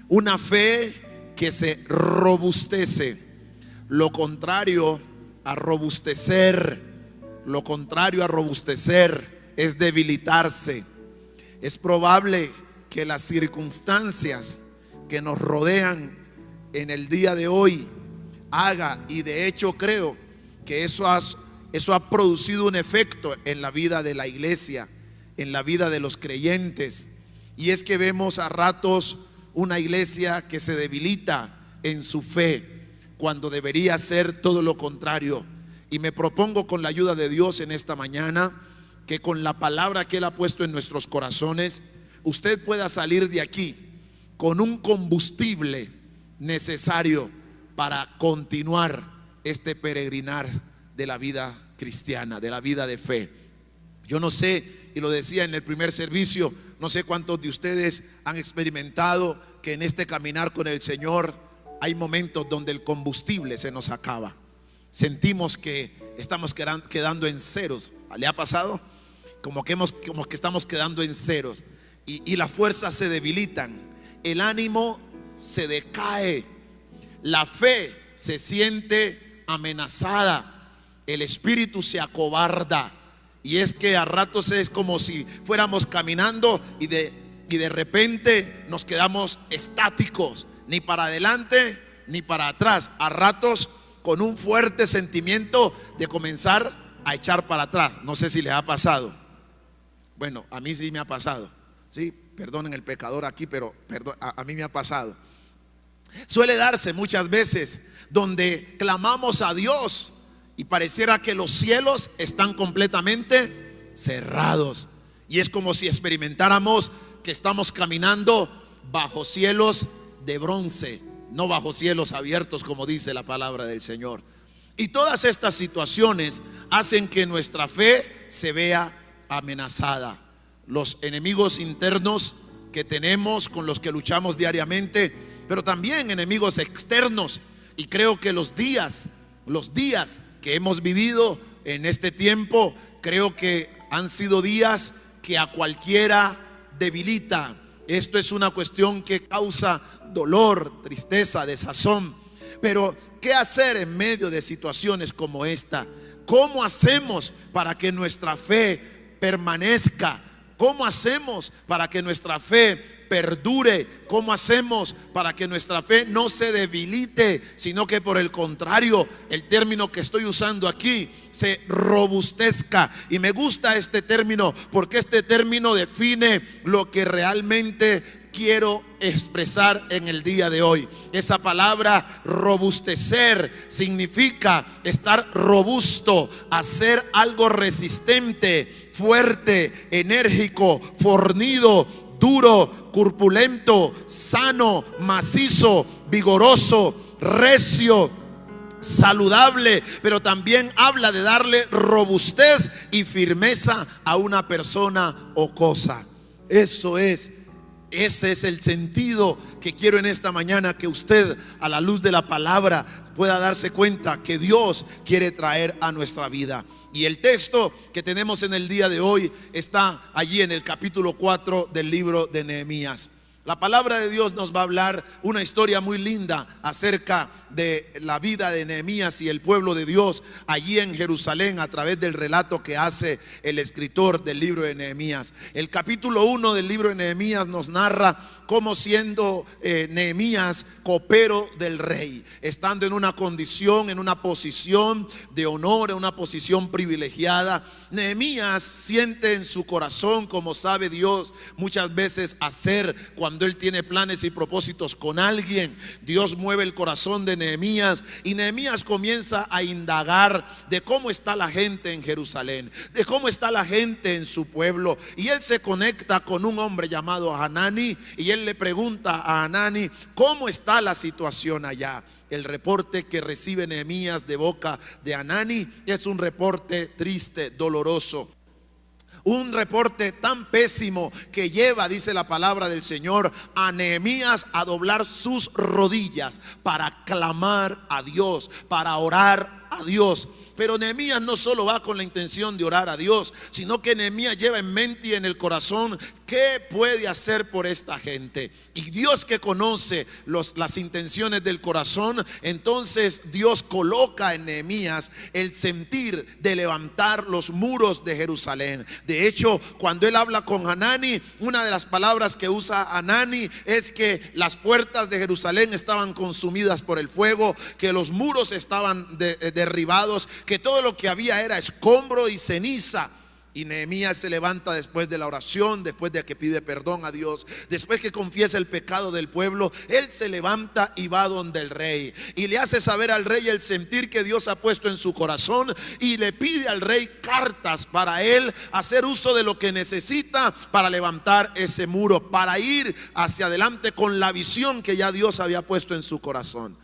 Una fe que se robustece. Lo contrario a robustecer, es debilitarse. Es probable que las circunstancias que nos rodean en el día de hoy haga, y de hecho creo que eso ha producido un efecto en la vida de la iglesia, en la vida de los creyentes. Y es que vemos a ratos una iglesia que se debilita en su fe, cuando debería ser todo lo contrario. Y me propongo, con la ayuda de Dios en esta mañana, que con la palabra que Él ha puesto en nuestros corazones, usted pueda salir de aquí con un combustible necesario para continuar este peregrinar de la vida cristiana, de la vida de fe. Yo no sé, y lo decía en el primer servicio, no sé cuántos de ustedes han experimentado que en este caminar con el Señor hay momentos donde el combustible se nos acaba. Sentimos que estamos quedando en ceros. ¿Le ha pasado? Como que estamos quedando en ceros, y las fuerzas se debilitan, el ánimo se decae, la fe se siente amenazada, el espíritu se acobarda. Y es que a ratos es como si fuéramos caminando y de repente nos quedamos estáticos, ni para adelante ni para atrás, a ratos con un fuerte sentimiento de comenzar a echar para atrás. No sé si les ha pasado. Bueno, a mí sí me ha pasado. Sí, perdonen el pecador aquí, pero a mí me ha pasado. Suele darse muchas veces donde clamamos a Dios y pareciera que los cielos están completamente cerrados, y es como si experimentáramos que estamos caminando bajo cielos de bronce, no bajo cielos abiertos, como dice la palabra del Señor. Y todas estas situaciones hacen que nuestra fe se vea amenazada. Los enemigos internos que tenemos, con los que luchamos diariamente, pero también enemigos externos. Y creo que los días que hemos vivido en este tiempo, creo que han sido días que a cualquiera debilita. Esto es una cuestión que causa dolor, tristeza, desazón. Pero ¿qué hacer en medio de situaciones como esta? ¿Cómo hacemos para que nuestra fe permanezca? ¿Cómo hacemos para que nuestra fe perdure? ¿Cómo hacemos para que nuestra fe no se debilite, sino que por el contrario, el término que estoy usando aquí, se robustezca? Y me gusta este término porque este término define lo que realmente quiero expresar en el día de hoy. Esa palabra robustecer significa estar robusto, hacer algo resistente, fuerte, enérgico, fornido, duro, corpulento, sano, macizo, vigoroso, recio, saludable. Pero también habla de darle robustez y firmeza a una persona o cosa. Ese es el sentido que quiero en esta mañana, que usted, a la luz de la palabra, pueda darse cuenta que Dios quiere traer a nuestra vida. Y el texto que tenemos en el día de hoy está allí en el capítulo 4 del libro de Nehemías. La palabra de Dios nos va a hablar una historia muy linda acerca de la vida de Nehemías y el pueblo de Dios allí en Jerusalén, a través del relato que hace el escritor del libro de Nehemías. El capítulo 1 del libro de Nehemías nos narra cómo, siendo Nehemías copero del rey, estando en una condición, en una posición de honor, en una posición privilegiada, Nehemías siente en su corazón, como sabe Dios muchas veces hacer cuando Él tiene planes y propósitos con alguien. Dios mueve el corazón de Nehemías, y Nehemías comienza a indagar de cómo está la gente en Jerusalén, de cómo está la gente en su pueblo. Y él se conecta con un hombre llamado Hanani, y él le pregunta a Hanani cómo está la situación allá. El reporte que recibe Nehemías de boca de Hanani es un reporte triste, doloroso. Un reporte tan pésimo que lleva, dice la palabra del Señor, a Nehemías a doblar sus rodillas para clamar a Dios, para orar a Dios. Pero Nehemías no solo va con la intención de orar a Dios, sino que Nehemías lleva en mente y en el corazón qué puede hacer por esta gente. Y Dios, que conoce las intenciones del corazón, entonces Dios coloca en Nehemías el sentir de levantar los muros de Jerusalén. De hecho, cuando él habla con Hanani, una de las palabras que usa Hanani es que las puertas de Jerusalén estaban consumidas por el fuego, que los muros estaban derribados, que todo lo que había era escombro y ceniza. Y Nehemías se levanta después de la oración, después de que pide perdón a Dios, después que confiesa el pecado del pueblo. Él se levanta y va donde el rey, y le hace saber al rey el sentir que Dios ha puesto en su corazón, y le pide al rey cartas para él hacer uso de lo que necesita para levantar ese muro, para ir hacia adelante con la visión que ya Dios había puesto en su corazón.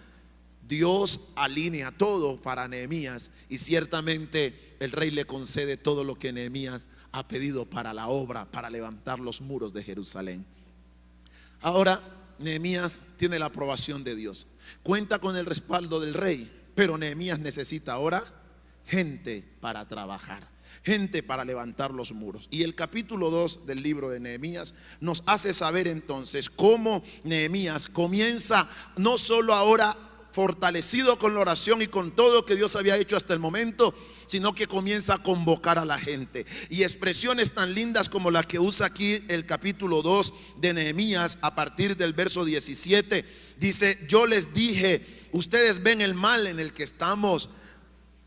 Dios alinea todo para Nehemías, y ciertamente el rey le concede todo lo que Nehemías ha pedido para la obra, para levantar los muros de Jerusalén. Ahora Nehemías tiene la aprobación de Dios, cuenta con el respaldo del rey, pero Nehemías necesita ahora gente para trabajar, gente para levantar los muros. Y el capítulo 2 del libro de Nehemías nos hace saber entonces cómo Nehemías comienza no solo ahora fortalecido con la oración y con todo lo que Dios había hecho hasta el momento, sino que comienza a convocar a la gente. Y expresiones tan lindas como la que usa aquí el capítulo 2 de Nehemías a partir del verso 17. Dice: yo les dije, ustedes ven el mal en el que estamos,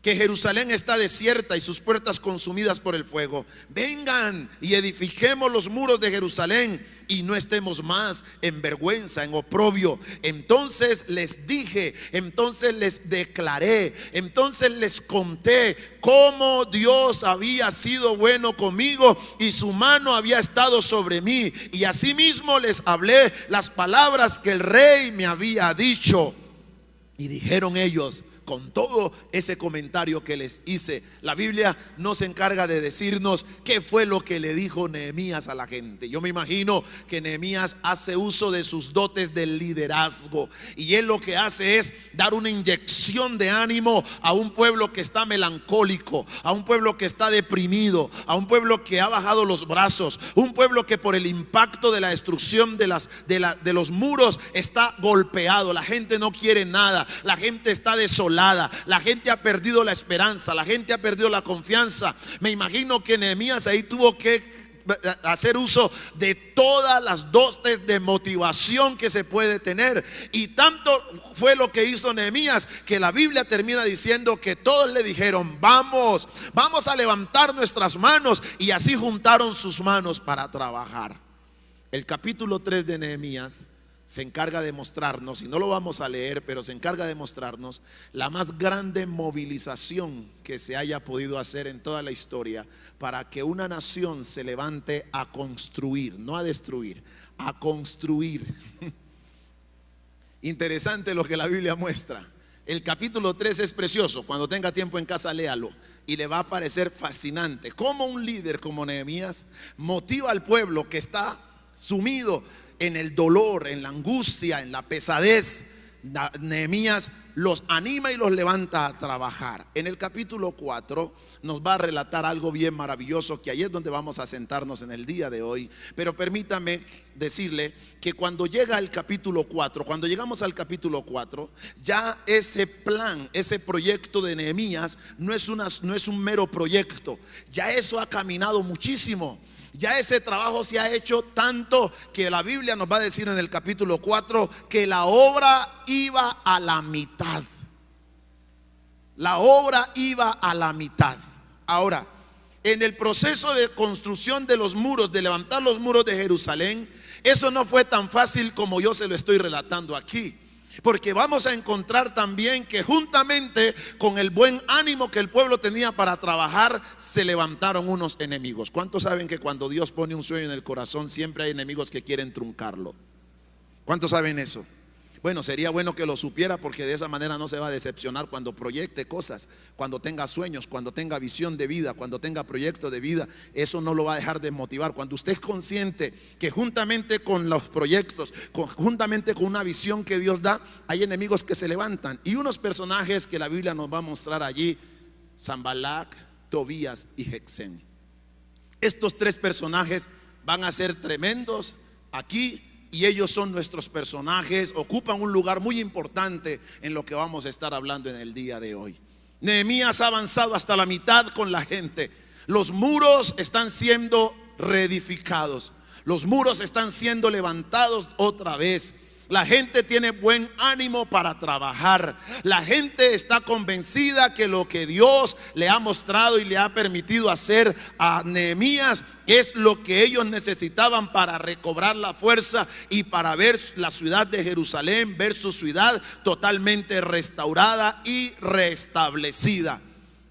que Jerusalén está desierta y sus puertas consumidas por el fuego. Vengan y edifiquemos los muros de Jerusalén y no estemos más en vergüenza, en oprobio. Entonces les dije, entonces les declaré, entonces les conté cómo Dios había sido bueno conmigo y su mano había estado sobre mí. Y asimismo les hablé las palabras que el rey me había dicho. Y dijeron ellos, con todo ese comentario que les hice, la Biblia no se encarga de decirnos qué fue lo que le dijo Nehemías a la gente. Yo me imagino que Nehemías hace uso de sus dotes del liderazgo, y él lo que hace es dar una inyección de ánimo a un pueblo que está melancólico, a un pueblo que está deprimido, a un pueblo que ha bajado los brazos, un pueblo que por el impacto de la destrucción de los muros está golpeado. La gente no quiere nada, la gente está desolada, la gente ha perdido la esperanza, la gente ha perdido la confianza. Me imagino que Nehemías ahí tuvo que hacer uso de todas las dotes de motivación que se puede tener, y tanto fue lo que hizo Nehemías que la Biblia termina diciendo que todos le dijeron: vamos a levantar nuestras manos, y así juntaron sus manos para trabajar. El capítulo 3 de Nehemías se encarga de mostrarnos, y no lo vamos a leer, pero se encarga de mostrarnos la más grande movilización que se haya podido hacer en toda la historia para que una nación se levante a construir, no a destruir, a construir. Interesante lo que la Biblia muestra. El capítulo 3 es precioso. Cuando tenga tiempo en casa, léalo y le va a parecer fascinante cómo un líder como Nehemías motiva al pueblo que está sumido en el dolor, en la angustia, en la pesadez. Nehemías los anima y los levanta a trabajar. En el capítulo 4 nos va a relatar algo bien maravilloso, que ahí es donde vamos a sentarnos en el día de hoy. Pero permítame decirle que cuando llega el capítulo 4, cuando llegamos al capítulo 4, ya ese plan, ese proyecto de Nehemías no es un mero proyecto. Ya eso ha caminado muchísimo. Ya ese trabajo se ha hecho tanto que la Biblia nos va a decir en el capítulo 4 que la obra iba a la mitad. La obra iba a la mitad. Ahora, en el proceso de construcción de los muros, de levantar los muros de Jerusalén, eso no fue tan fácil como yo se lo estoy relatando aquí. Porque vamos a encontrar también que juntamente con el buen ánimo que el pueblo tenía para trabajar, se levantaron unos enemigos. ¿Cuántos saben que cuando Dios pone un sueño en el corazón, siempre hay enemigos que quieren truncarlo? ¿Cuántos saben eso? Bueno, sería bueno que lo supiera, porque de esa manera no se va a decepcionar cuando proyecte cosas, cuando tenga sueños, cuando tenga visión de vida, cuando tenga proyecto de vida. Eso no lo va a dejar de motivar. Cuando usted es consciente que juntamente con los proyectos, juntamente con una visión que Dios da, hay enemigos que se levantan. Y unos personajes que la Biblia nos va a mostrar allí Sanballat, Tobías y Gesem. Estos tres personajes van a ser tremendos aquí, y ellos son nuestros personajes, ocupan un lugar muy importante en lo que vamos a estar hablando en el día de hoy. Nehemías ha avanzado hasta la mitad con la gente. Los muros están siendo reedificados, los muros están siendo levantados otra vez. La gente tiene buen ánimo para trabajar. La gente está convencida que lo que Dios le ha mostrado y le ha permitido hacer a Nehemías es lo que ellos necesitaban para recobrar la fuerza y para ver la ciudad de Jerusalén, ver su ciudad totalmente restaurada y restablecida.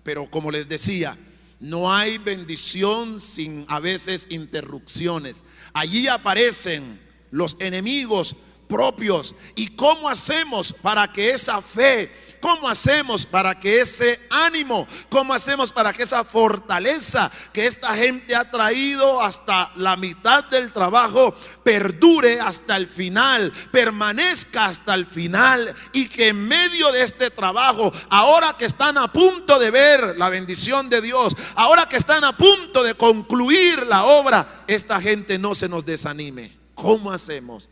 Pero como les decía, no hay bendición sin a veces interrupciones. Allí aparecen los enemigos propios. ¿Y cómo hacemos para que esa fe, cómo hacemos para que ese ánimo, cómo hacemos para que esa fortaleza que esta gente ha traído hasta la mitad del trabajo perdure hasta el final, permanezca hasta el final, y que en medio de este trabajo, ahora que están a punto de ver la bendición de Dios, ahora que están a punto de concluir la obra, esta gente no se nos desanime? ¿Cómo hacemos?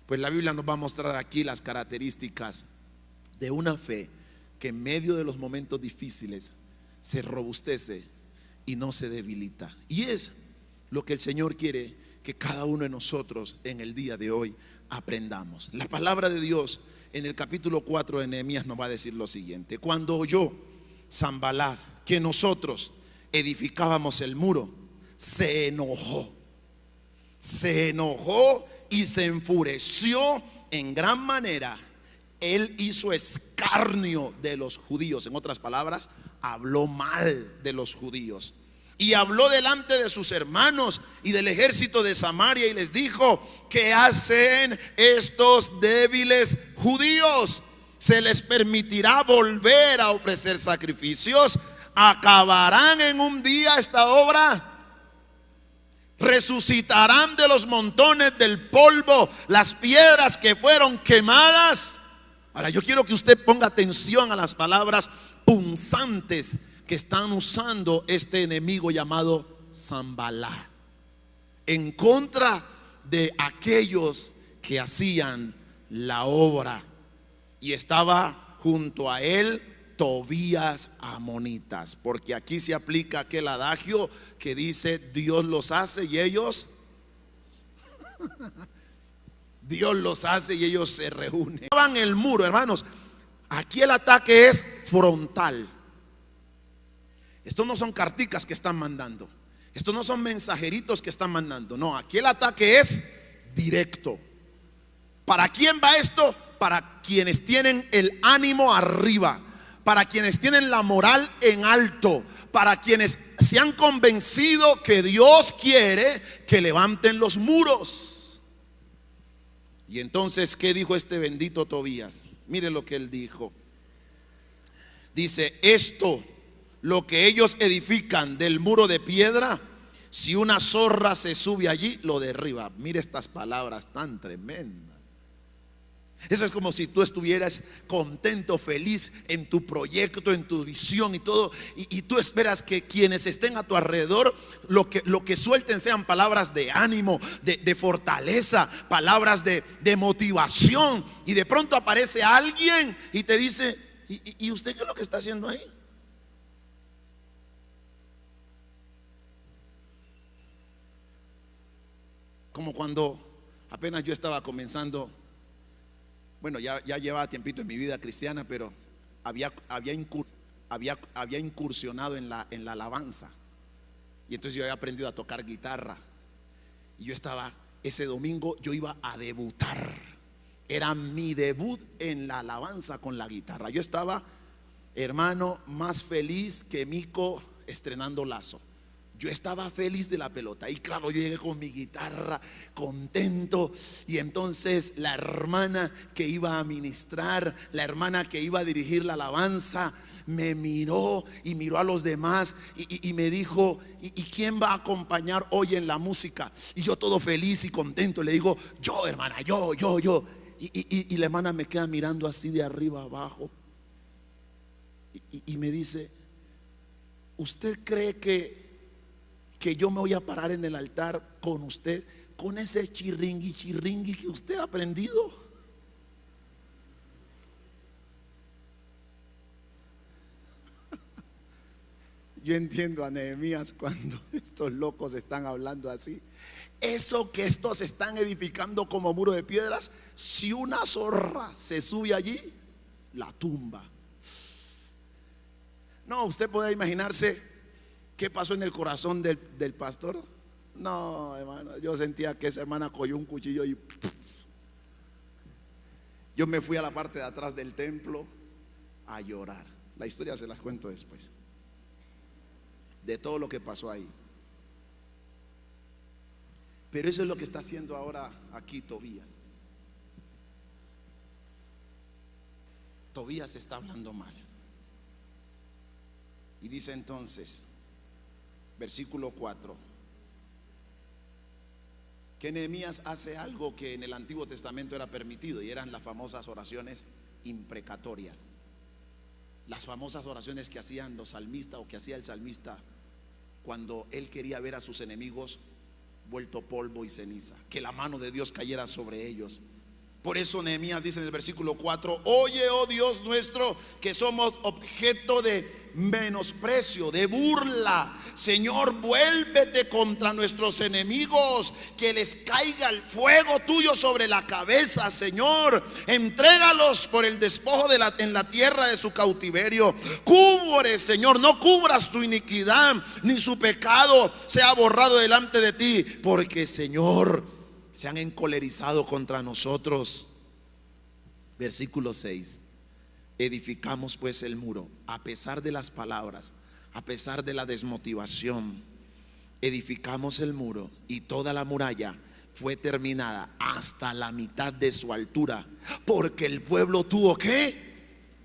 Pues la Biblia nos va a mostrar aquí las características de una fe que en medio de los momentos difíciles se robustece y no se debilita. Y es lo que el Señor quiere que cada uno de nosotros en el día de hoy aprendamos. La palabra de Dios en el capítulo 4 de Nehemías nos va a decir lo siguiente: cuando oyó Sanballat que nosotros edificábamos el muro, se enojó y se enfureció en gran manera. Él hizo escarnio de los judíos. En otras palabras, habló mal de los judíos. Y habló delante de sus hermanos y del ejército de Samaria y les dijo: ¿qué hacen estos débiles judíos? ¿Se les permitirá volver a ofrecer sacrificios? ¿Acabarán en un día esta obra? ¿Resucitarán de los montones del polvo las piedras que fueron quemadas? Ahora yo quiero que usted ponga atención a las palabras punzantes que están usando este enemigo llamado Sanballat en contra de aquellos que hacían la obra. Y estaba junto a él Tobías amonitas, porque aquí se aplica aquel adagio que dice: Dios los hace y ellos Dios los hace y ellos se reúnen. El muro, hermanos, aquí el ataque es frontal. Estos no son carticas que están mandando, estos no son mensajeritos que están mandando, no, aquí el ataque es directo. ¿Para quién va esto? Para quienes tienen el ánimo arriba, para quienes tienen la moral en alto, para quienes se han convencido que Dios quiere que levanten los muros. Y entonces, ¿qué dijo este bendito Tobías? Mire lo que él dijo. Dice: esto, lo que ellos edifican del muro de piedra, si una zorra se sube allí, lo derriba. Mire estas palabras tan tremendas. Eso es como si tú estuvieras contento, feliz en tu proyecto, en tu visión y todo, y tú esperas que quienes estén a tu alrededor lo que suelten sean palabras de ánimo, de fortaleza, palabras de motivación. Y de pronto aparece alguien y te dice: ¿y usted qué es lo que está haciendo ahí? Como cuando apenas yo estaba comenzando. Bueno, ya llevaba tiempito en mi vida cristiana, pero había incursionado en la alabanza. Y entonces yo había aprendido a tocar guitarra. Y yo estaba, ese domingo yo iba a debutar. Era mi debut en la alabanza con la guitarra. Yo estaba, hermano, más feliz que Mico estrenando Lazo. Yo estaba feliz de la pelota. Y claro, yo llegué con mi guitarra contento. Y entonces la hermana que iba a ministrar, la hermana que iba a dirigir la alabanza, me miró y miró a los demás y me dijo: ¿y quién va a acompañar hoy en la música? Y yo todo feliz y contento le digo: yo, hermana, yo. Y la hermana me queda mirando así de arriba abajo y me dice: ¿Usted cree que yo me voy a parar en el altar con usted, con ese chirringui que usted ha aprendido? Yo entiendo a Nehemías cuando estos locos están hablando así. Eso que estos están edificando como muro de piedras, si una zorra se sube allí, la tumba. No, usted podrá imaginarse qué pasó en el corazón del pastor. No, hermano, yo sentía que esa hermana cogió un cuchillo y yo me fui a la parte de atrás del templo a llorar. La historia se las cuento después, de todo lo que pasó ahí. Pero eso es lo que está haciendo ahora aquí Tobías. Tobías está hablando mal. Y dice entonces, versículo 4, que Nehemías hace algo que en el Antiguo Testamento era permitido, y eran las famosas oraciones imprecatorias. Las famosas oraciones que hacían los salmistas, o que hacía el salmista cuando él quería ver a sus enemigos vuelto polvo y ceniza, que la mano de Dios cayera sobre ellos. Por eso Nehemías dice en el versículo 4: oye, oh Dios nuestro, que somos objeto de menosprecio, de burla. Señor, vuélvete contra nuestros enemigos, que les caiga el fuego tuyo sobre la cabeza. Señor, entrégalos por el despojo en la tierra de su cautiverio. Cubre, Señor, no cubras su iniquidad, ni su pecado sea borrado delante de ti, porque, Señor, se han encolerizado contra nosotros. Versículo 6: edificamos pues el muro, a pesar de las palabras, a pesar de la desmotivación. Edificamos el muro, y toda la muralla fue terminada hasta la mitad de su altura, porque el pueblo tuvo ¿qué?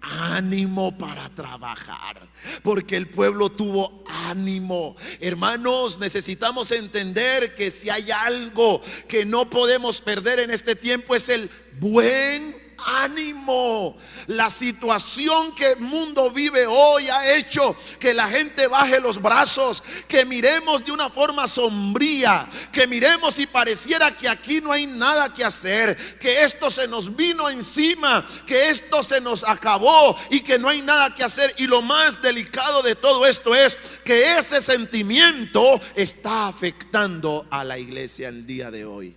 Ánimo para trabajar. Porque el pueblo tuvo ánimo. Hermanos, necesitamos entender que si hay algo que no podemos perder en este tiempo, es el buen ánimo. La situación que el mundo vive hoy ha hecho que la gente baje los brazos, que miremos de una forma sombría, que miremos y pareciera que aquí no hay nada que hacer, que esto se nos vino encima, que esto se nos acabó y que no hay nada que hacer. Y lo más delicado de todo esto es que ese sentimiento está afectando a la iglesia el día de hoy,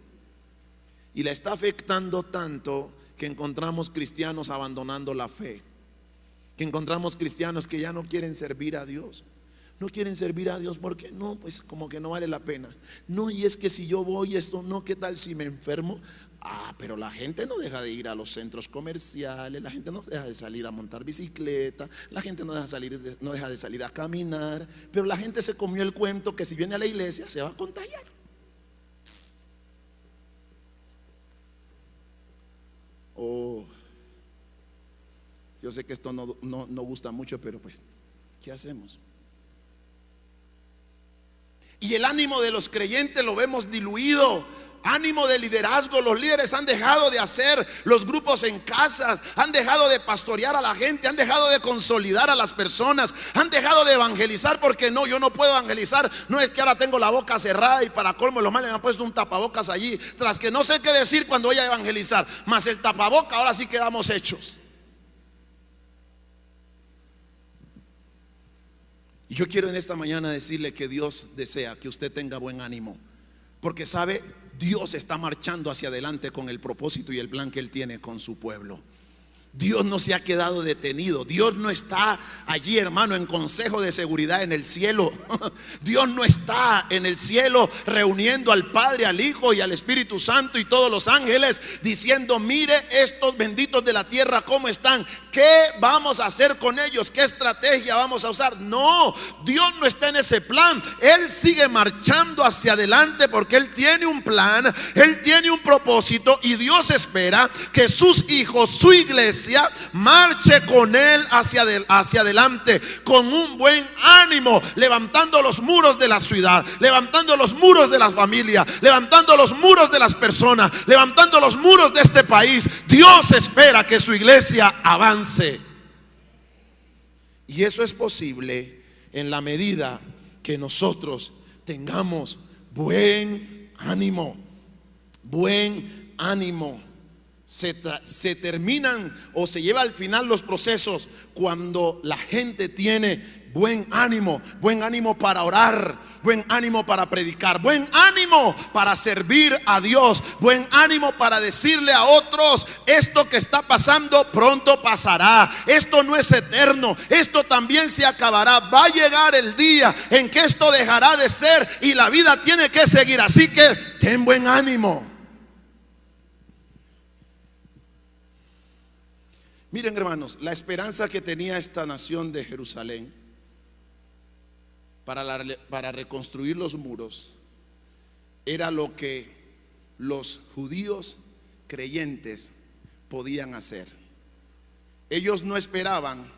y la está afectando tanto que encontramos cristianos abandonando la fe, que encontramos cristianos que ya no quieren servir a Dios. No quieren servir a Dios porque no, pues como que no vale la pena. No, y es que si yo voy esto, no, ¿qué tal si me enfermo? Pero la gente no deja de ir a los centros comerciales, la gente no deja de salir a montar bicicleta, la gente no deja de salir a caminar, pero la gente se comió el cuento que si viene a la iglesia se va a contagiar. Yo sé que esto no gusta mucho, pero pues, ¿qué hacemos? Y el ánimo de los creyentes lo vemos diluido. Ánimo de liderazgo. Los líderes han dejado de hacer los grupos en casas, han dejado de pastorear a la gente, han dejado de consolidar a las personas, han dejado de evangelizar, porque no, yo no puedo evangelizar. No es que ahora tengo la boca cerrada y para colmo lo mal me han puesto un tapabocas allí, tras que no sé qué decir cuando voy a evangelizar, más el tapaboca, ahora sí quedamos hechos. Y yo quiero en esta mañana decirle que Dios desea que usted tenga buen ánimo, porque sabe, Dios está marchando hacia adelante con el propósito y el plan que Él tiene con su pueblo. Dios no se ha quedado detenido. Dios no está allí, hermano, en consejo de seguridad en el cielo. Dios no está en el cielo reuniendo al Padre, al Hijo y al Espíritu Santo y todos los ángeles diciendo: mire estos benditos de la tierra cómo están, ¿qué vamos a hacer con ellos? ¿Qué estrategia vamos a usar? No, Dios no está en ese plan. Él sigue marchando hacia adelante porque Él tiene un plan, Él tiene un propósito, y Dios espera que sus hijos, su iglesia, marche con Él hacia adelante con un buen ánimo, levantando los muros de la ciudad, levantando los muros de la familia, levantando los muros de las personas, levantando los muros de este país. Dios espera que su iglesia avance, y eso es posible en la medida que nosotros tengamos buen ánimo. Buen ánimo. Se terminan o se lleva al final los procesos cuando la gente tiene buen ánimo para orar, buen ánimo para predicar, buen ánimo para servir a Dios, buen ánimo para decirle a otros: esto que está pasando pronto pasará, esto no es eterno, esto también se acabará, va a llegar el día en que esto dejará de ser y la vida tiene que seguir, así que ten buen ánimo. Miren, hermanos, la esperanza que tenía esta nación de Jerusalén para reconstruir los muros era lo que los judíos creyentes podían hacer. Ellos no esperaban,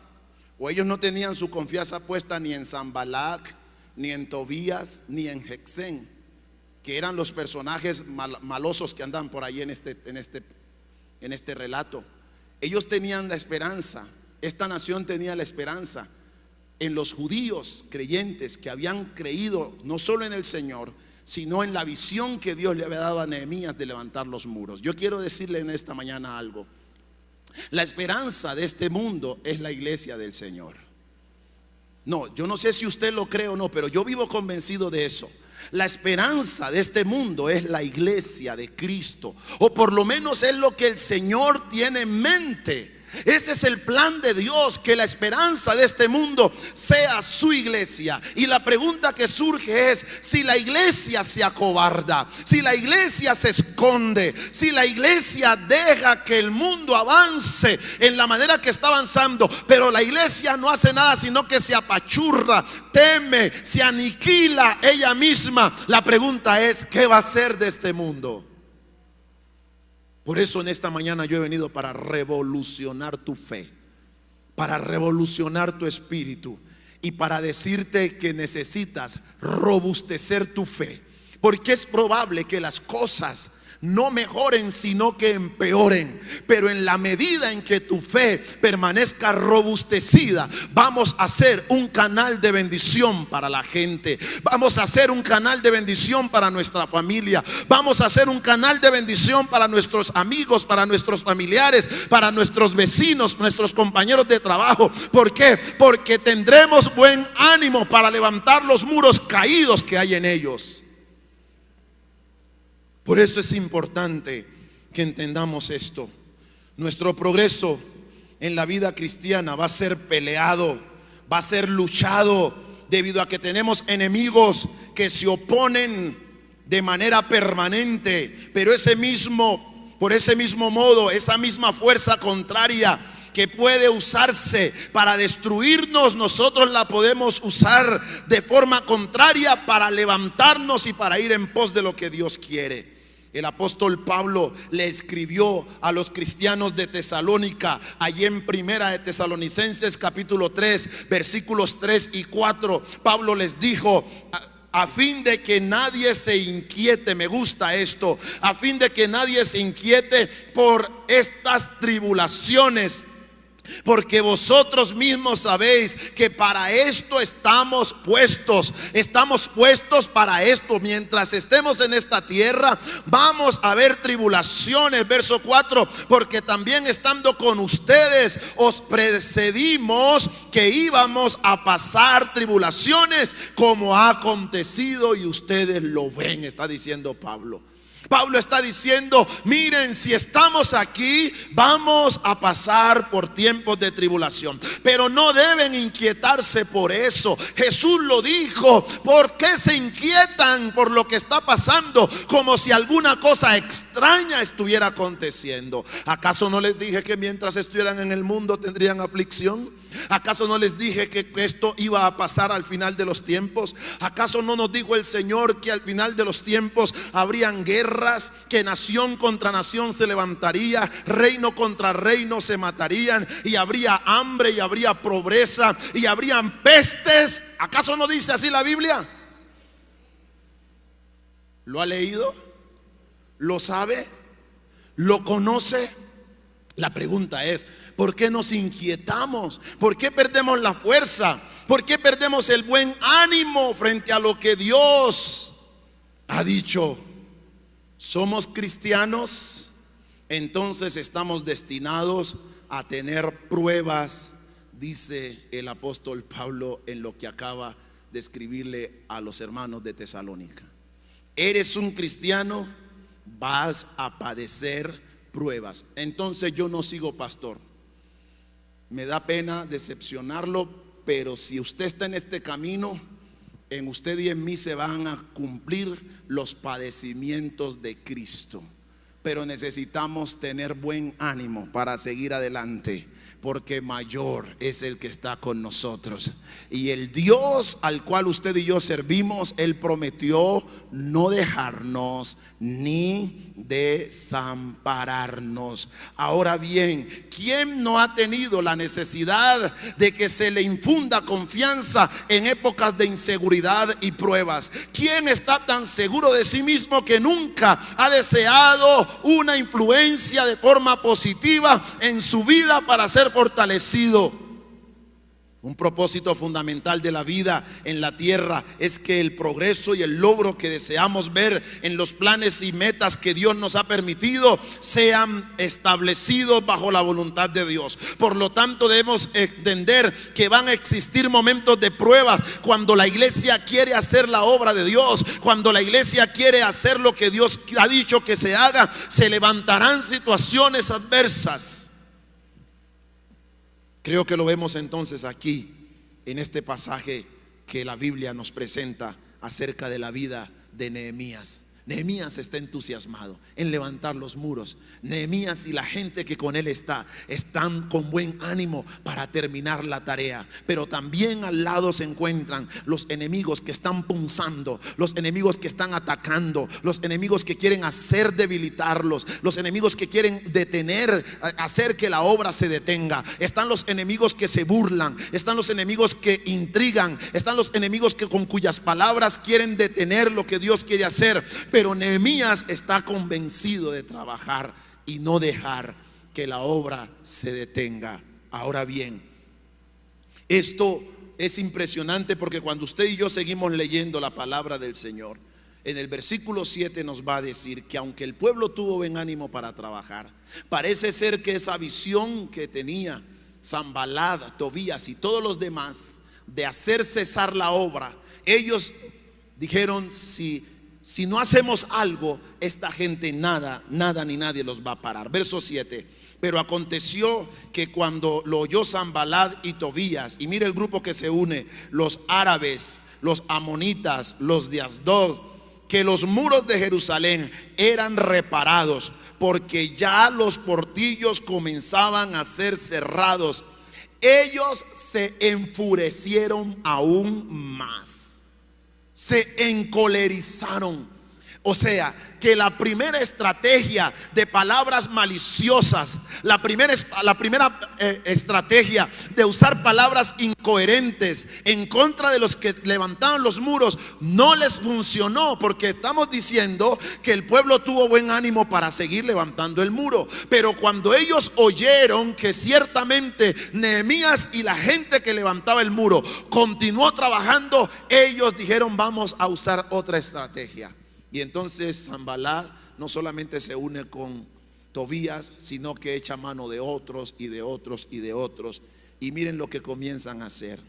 o ellos no tenían su confianza puesta ni en Sanbalat, ni en Tobías, ni en Gesem, que eran los personajes malosos que andan por ahí en este relato. Ellos tenían la esperanza, esta nación tenía la esperanza en los judíos creyentes que habían creído no solo en el Señor, sino en la visión que Dios le había dado a Nehemías de levantar los muros. Yo quiero decirle en esta mañana algo. La esperanza de este mundo es la iglesia del Señor. No, yo no sé si usted lo cree o no, pero yo vivo convencido de eso. La esperanza de este mundo es la iglesia de Cristo, o por lo menos es lo que el Señor tiene en mente. Ese es el plan de Dios, que la esperanza de este mundo sea su iglesia. Y la pregunta que surge es: si la iglesia se acobarda, si la iglesia se esconde, si la iglesia deja que el mundo avance en la manera que está avanzando, pero la iglesia no hace nada sino que se apachurra, teme, se aniquila ella misma, la pregunta es: ¿qué va a hacer de este mundo? Por eso en esta mañana yo he venido para revolucionar tu fe, para revolucionar tu espíritu y para decirte que necesitas robustecer tu fe, porque es probable que las cosas no mejoren sino que empeoren, pero en la medida en que tu fe permanezca robustecida, vamos a ser un canal de bendición para la gente, vamos a ser un canal de bendición para nuestra familia, vamos a ser un canal de bendición para nuestros amigos, para nuestros familiares, para nuestros vecinos, nuestros compañeros de trabajo. ¿Por qué? Porque tendremos buen ánimo para levantar los muros caídos que hay en ellos. Por eso es importante que entendamos esto. Nuestro progreso en la vida cristiana va a ser peleado, va a ser luchado, debido a que tenemos enemigos que se oponen de manera permanente. Pero por ese mismo modo, esa misma fuerza contraria que puede usarse para destruirnos, nosotros la podemos usar de forma contraria para levantarnos y para ir en pos de lo que Dios quiere. El apóstol Pablo le escribió a los cristianos de Tesalónica, allí en Primera de Tesalonicenses capítulo 3 versículos 3 y 4. Pablo les dijo: a fin de que nadie se inquiete, me gusta esto, a fin de que nadie se inquiete por estas tribulaciones, porque vosotros mismos sabéis que para esto estamos puestos para esto. Mientras estemos en esta tierra vamos a ver tribulaciones. Verso 4: porque también estando con ustedes os precedimos que íbamos a pasar tribulaciones, como ha acontecido y ustedes lo ven. Está diciendo Pablo. Pablo está diciendo: miren, si estamos aquí, vamos a pasar por tiempos de tribulación, pero no deben inquietarse por eso. Jesús lo dijo. ¿Por qué se inquietan por lo que está pasando? Como si alguna cosa extraña estuviera aconteciendo. ¿Acaso no les dije que mientras estuvieran en el mundo tendrían aflicción? ¿Acaso no les dije que esto iba a pasar al final de los tiempos? ¿Acaso no nos dijo el Señor que al final de los tiempos habrían guerras, que nación contra nación se levantaría, reino contra reino se matarían, y habría hambre y habría pobreza y habrían pestes? ¿Acaso no dice así la Biblia? ¿Lo ha leído? ¿Lo sabe? ¿Lo conoce? La pregunta es, ¿por qué nos inquietamos? ¿Por qué perdemos la fuerza? ¿Por qué perdemos el buen ánimo frente a lo que Dios ha dicho? ¿Somos cristianos? Entonces estamos destinados a tener pruebas, dice el apóstol Pablo en lo que acaba de escribirle a los hermanos de Tesalónica. Eres un cristiano, vas a padecer pruebas. Entonces yo no sigo pastor. Me da pena decepcionarlo, pero si usted está en este camino, en usted y en mí se van a cumplir los padecimientos de Cristo. Pero necesitamos tener buen ánimo para seguir adelante, porque mayor es el que está con nosotros. Y el Dios al cual usted y yo servimos, Él prometió no dejarnos ni desampararnos. Ahora bien, ¿quién no ha tenido la necesidad de que se le infunda confianza en épocas de inseguridad y pruebas? ¿Quién está tan seguro de sí mismo que nunca ha deseado una influencia de forma positiva en su vida para ser fortalecido? Un propósito fundamental de la vida en la tierra es que el progreso y el logro que deseamos ver en los planes y metas que Dios nos ha permitido sean establecidos bajo la voluntad de Dios. Por lo tanto, debemos entender que van a existir momentos de pruebas cuando la iglesia quiere hacer la obra de Dios, cuando la iglesia quiere hacer lo que Dios ha dicho que se haga. Se levantarán situaciones adversas. Creo que lo vemos entonces aquí en este pasaje que la Biblia nos presenta acerca de la vida de Nehemías. Nehemías está entusiasmado en levantar los muros. Nehemías y la gente que con él están con buen ánimo para terminar la tarea. Pero también al lado se encuentran los enemigos que están punzando, los enemigos que están atacando, los enemigos que quieren hacer debilitarlos, los enemigos que quieren detener, hacer que la obra se detenga. Están los enemigos que se burlan, están los enemigos que intrigan, están los enemigos que con cuyas palabras quieren detener lo que Dios quiere hacer. Pero Nehemías está convencido de trabajar y no dejar que la obra se detenga. Ahora bien, esto es impresionante porque cuando usted y yo seguimos leyendo la palabra del Señor, en el versículo 7 nos va a decir que aunque el pueblo tuvo buen ánimo para trabajar, parece ser que esa visión que tenía Sanballat, Tobías y todos los demás de hacer cesar la obra, ellos dijeron: si no hacemos algo, esta gente nada ni nadie los va a parar. Verso 7. Pero aconteció que cuando lo oyó Sanballat y Tobías, y mire el grupo que se une, los árabes, los amonitas, los de Asdod, que los muros de Jerusalén eran reparados, porque ya los portillos comenzaban a ser cerrados, ellos se enfurecieron aún más. Se encolerizaron. O sea, que la primera estrategia de palabras maliciosas, la primera estrategia de usar palabras incoherentes en contra de los que levantaban los muros, no les funcionó, porque estamos diciendo que el pueblo tuvo buen ánimo para seguir levantando el muro. Pero cuando ellos oyeron que ciertamente Nehemías y la gente que levantaba el muro continuó trabajando, ellos dijeron: vamos a usar otra estrategia. Y entonces Sanballat no solamente se une con Tobías, sino que echa mano de otros y de otros y de otros. Y miren lo que comienzan a hacer.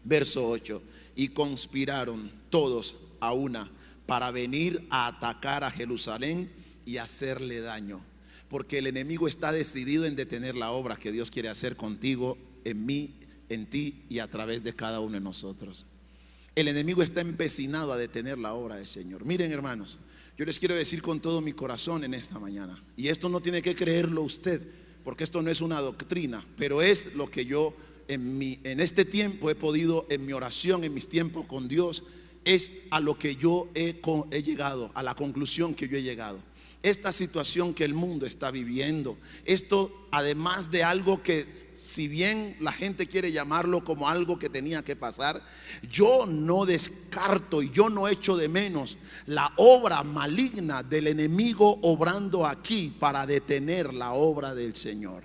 Verso 8. Y conspiraron todos a una para venir a atacar a Jerusalén y hacerle daño. Porque el enemigo está decidido en detener la obra que Dios quiere hacer contigo, en mí, en ti y a través de cada uno de nosotros. El enemigo está empecinado a detener la obra del Señor. Miren, hermanos, yo les quiero decir con todo mi corazón en esta mañana, y esto no tiene que creerlo usted, porque esto no es una doctrina, pero es lo que yo en este tiempo he podido, en mi oración, en mis tiempos con Dios, es a lo que yo he llegado, a la conclusión que yo he llegado. esta situación que el mundo está viviendo, esto además de algo que, si bien la gente quiere llamarlo como algo que tenía que pasar, yo no descarto y yo no echo de menos la obra maligna del enemigo obrando aquí para detener la obra del Señor,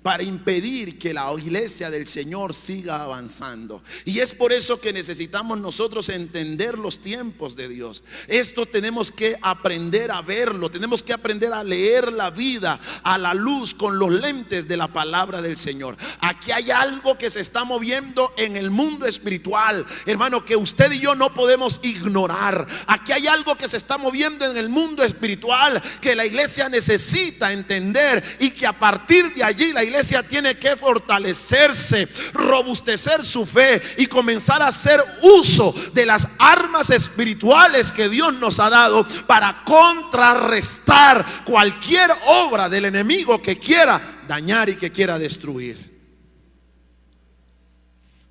para impedir que la iglesia del Señor siga avanzando. Y es por eso que necesitamos nosotros entender los tiempos de Dios. Esto tenemos que aprender a verlo, tenemos que aprender a leer la vida a la luz con los lentes de la palabra del Señor. Aquí hay algo que se está moviendo en el mundo espiritual, hermano, que usted y yo no podemos ignorar. Aquí hay algo que se está moviendo en el mundo espiritual que la iglesia necesita entender, y que a partir de allí la iglesia tiene que fortalecerse, robustecer su fe y comenzar a hacer uso de las armas espirituales que Dios nos ha dado para contrarrestar cualquier obra del enemigo que quiera dañar y que quiera destruir.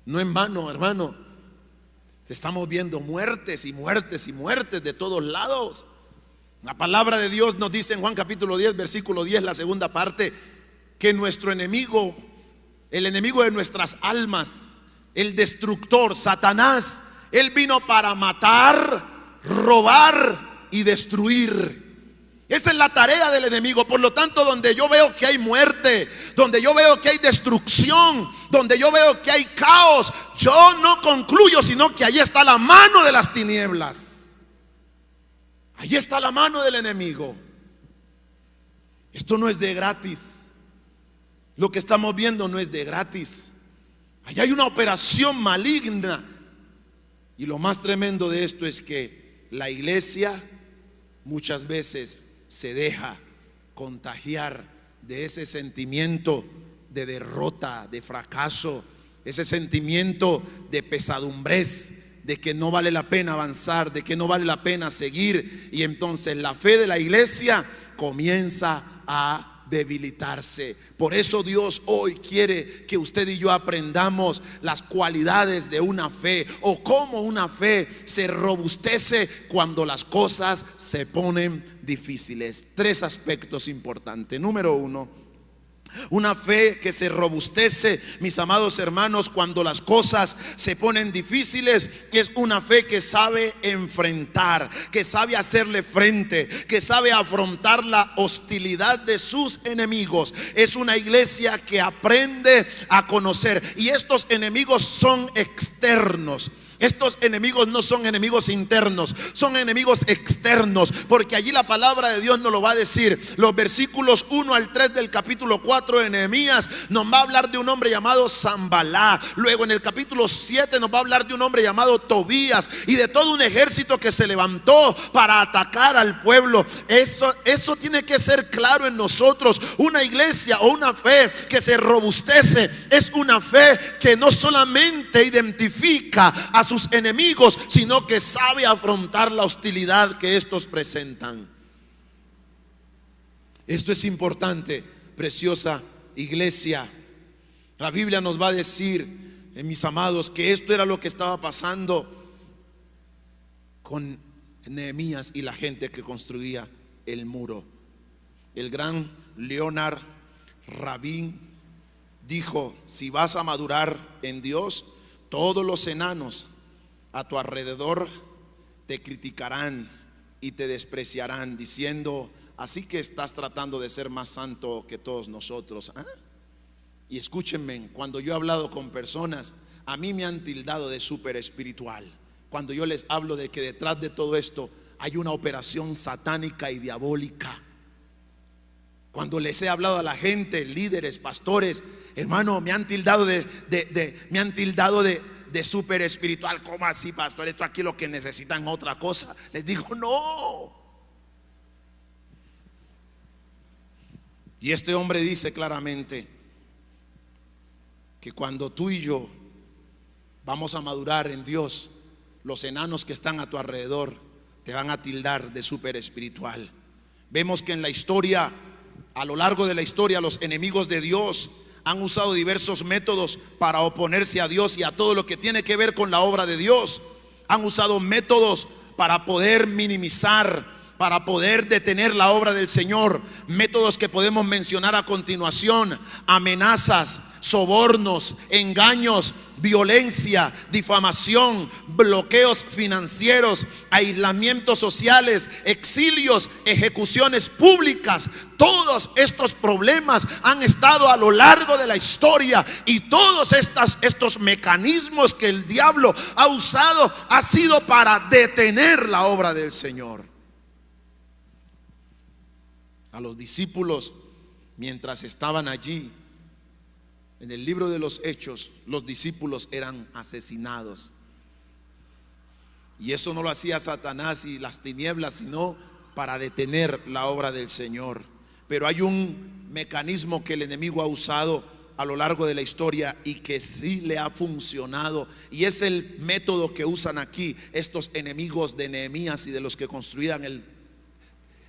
No en vano, hermano, estamos viendo muertes y muertes y muertes de todos lados. La palabra de Dios nos dice en Juan capítulo 10, versículo 10, la segunda parte, que nuestro enemigo, el enemigo de nuestras almas, el destructor, Satanás, él vino para matar, robar y destruir. Esa es la tarea del enemigo. Por lo tanto, donde yo veo que hay muerte, donde yo veo que hay destrucción, donde yo veo que hay caos, yo no concluyo, sino que ahí está la mano de las tinieblas. Ahí está la mano del enemigo. Esto no es de gratis. Lo que estamos viendo no es de gratis. Allá hay una operación maligna. Y lo más tremendo de esto es que la iglesia muchas veces se deja contagiar de ese sentimiento de derrota, de fracaso, ese sentimiento de pesadumbrez, de que no vale la pena avanzar, de que no vale la pena seguir. Y entonces la fe de la iglesia comienza a debilitarse. Por eso Dios hoy quiere que usted y yo aprendamos las cualidades de una fe, o cómo una fe se robustece cuando las cosas se ponen difíciles. Tres aspectos importantes. Número uno, una fe que se robustece, mis amados hermanos, cuando las cosas se ponen difíciles, es una fe que sabe enfrentar, que sabe hacerle frente, que sabe afrontar la hostilidad de sus enemigos. Es una iglesia que aprende a conocer, y estos enemigos son externos. Estos enemigos no son enemigos internos, son enemigos externos, porque allí la palabra de Dios nos lo va a decir. Los versículos 1 al 3 del capítulo 4 de Nehemías nos va a hablar de un hombre llamado Zambalá. Luego en el capítulo 7 nos va a hablar de un hombre llamado Tobías, y de todo un ejército que se levantó para atacar al pueblo. Eso tiene que ser claro en nosotros. Una iglesia o una fe que se robustece es una fe que no solamente identifica a sus enemigos, sino que sabe afrontar la hostilidad que estos presentan. Esto es importante, preciosa iglesia. La Biblia nos va a decir, mis amados, que esto era lo que estaba pasando con Nehemías y la gente que construía el muro. El gran Leonard Rabin dijo: si vas a madurar en Dios, todos los enanos a tu alrededor te criticarán y te despreciarán, diciendo: así que estás tratando de ser más santo que todos nosotros. Y escúchenme, cuando yo he hablado con personas, a mí me han tildado de súper espiritual, cuando yo les hablo de que detrás de todo esto hay una operación satánica y diabólica. Cuando les he hablado a la gente, líderes, pastores, hermano, me han tildado de súper espiritual. ¿Cómo así, pastor? Esto aquí lo que necesitan otra cosa. Les digo: no. Y este hombre dice claramente que cuando tú y yo vamos a madurar en Dios, los enanos que están a tu alrededor te van a tildar de súper espiritual. Vemos que en la historia, a lo largo de la historia, los enemigos de Dios han usado diversos métodos para oponerse a Dios y a todo lo que tiene que ver con la obra de Dios. Han usado métodos para poder minimizar para poder detener la obra del Señor. Métodos que podemos mencionar a continuación: amenazas, sobornos, engaños, violencia, difamación, bloqueos financieros, aislamientos sociales, exilios, ejecuciones públicas. Todos estos problemas han estado a lo largo de la historia, y todos estos mecanismos que el diablo ha usado ha sido para detener la obra del Señor. A los discípulos, mientras estaban allí, en el libro de los Hechos, los discípulos eran asesinados. Y eso no lo hacía Satanás y las tinieblas, sino para detener la obra del Señor. Pero hay un mecanismo que el enemigo ha usado a lo largo de la historia y que sí le ha funcionado, y es el método que usan aquí estos enemigos de Nehemías y de los que construían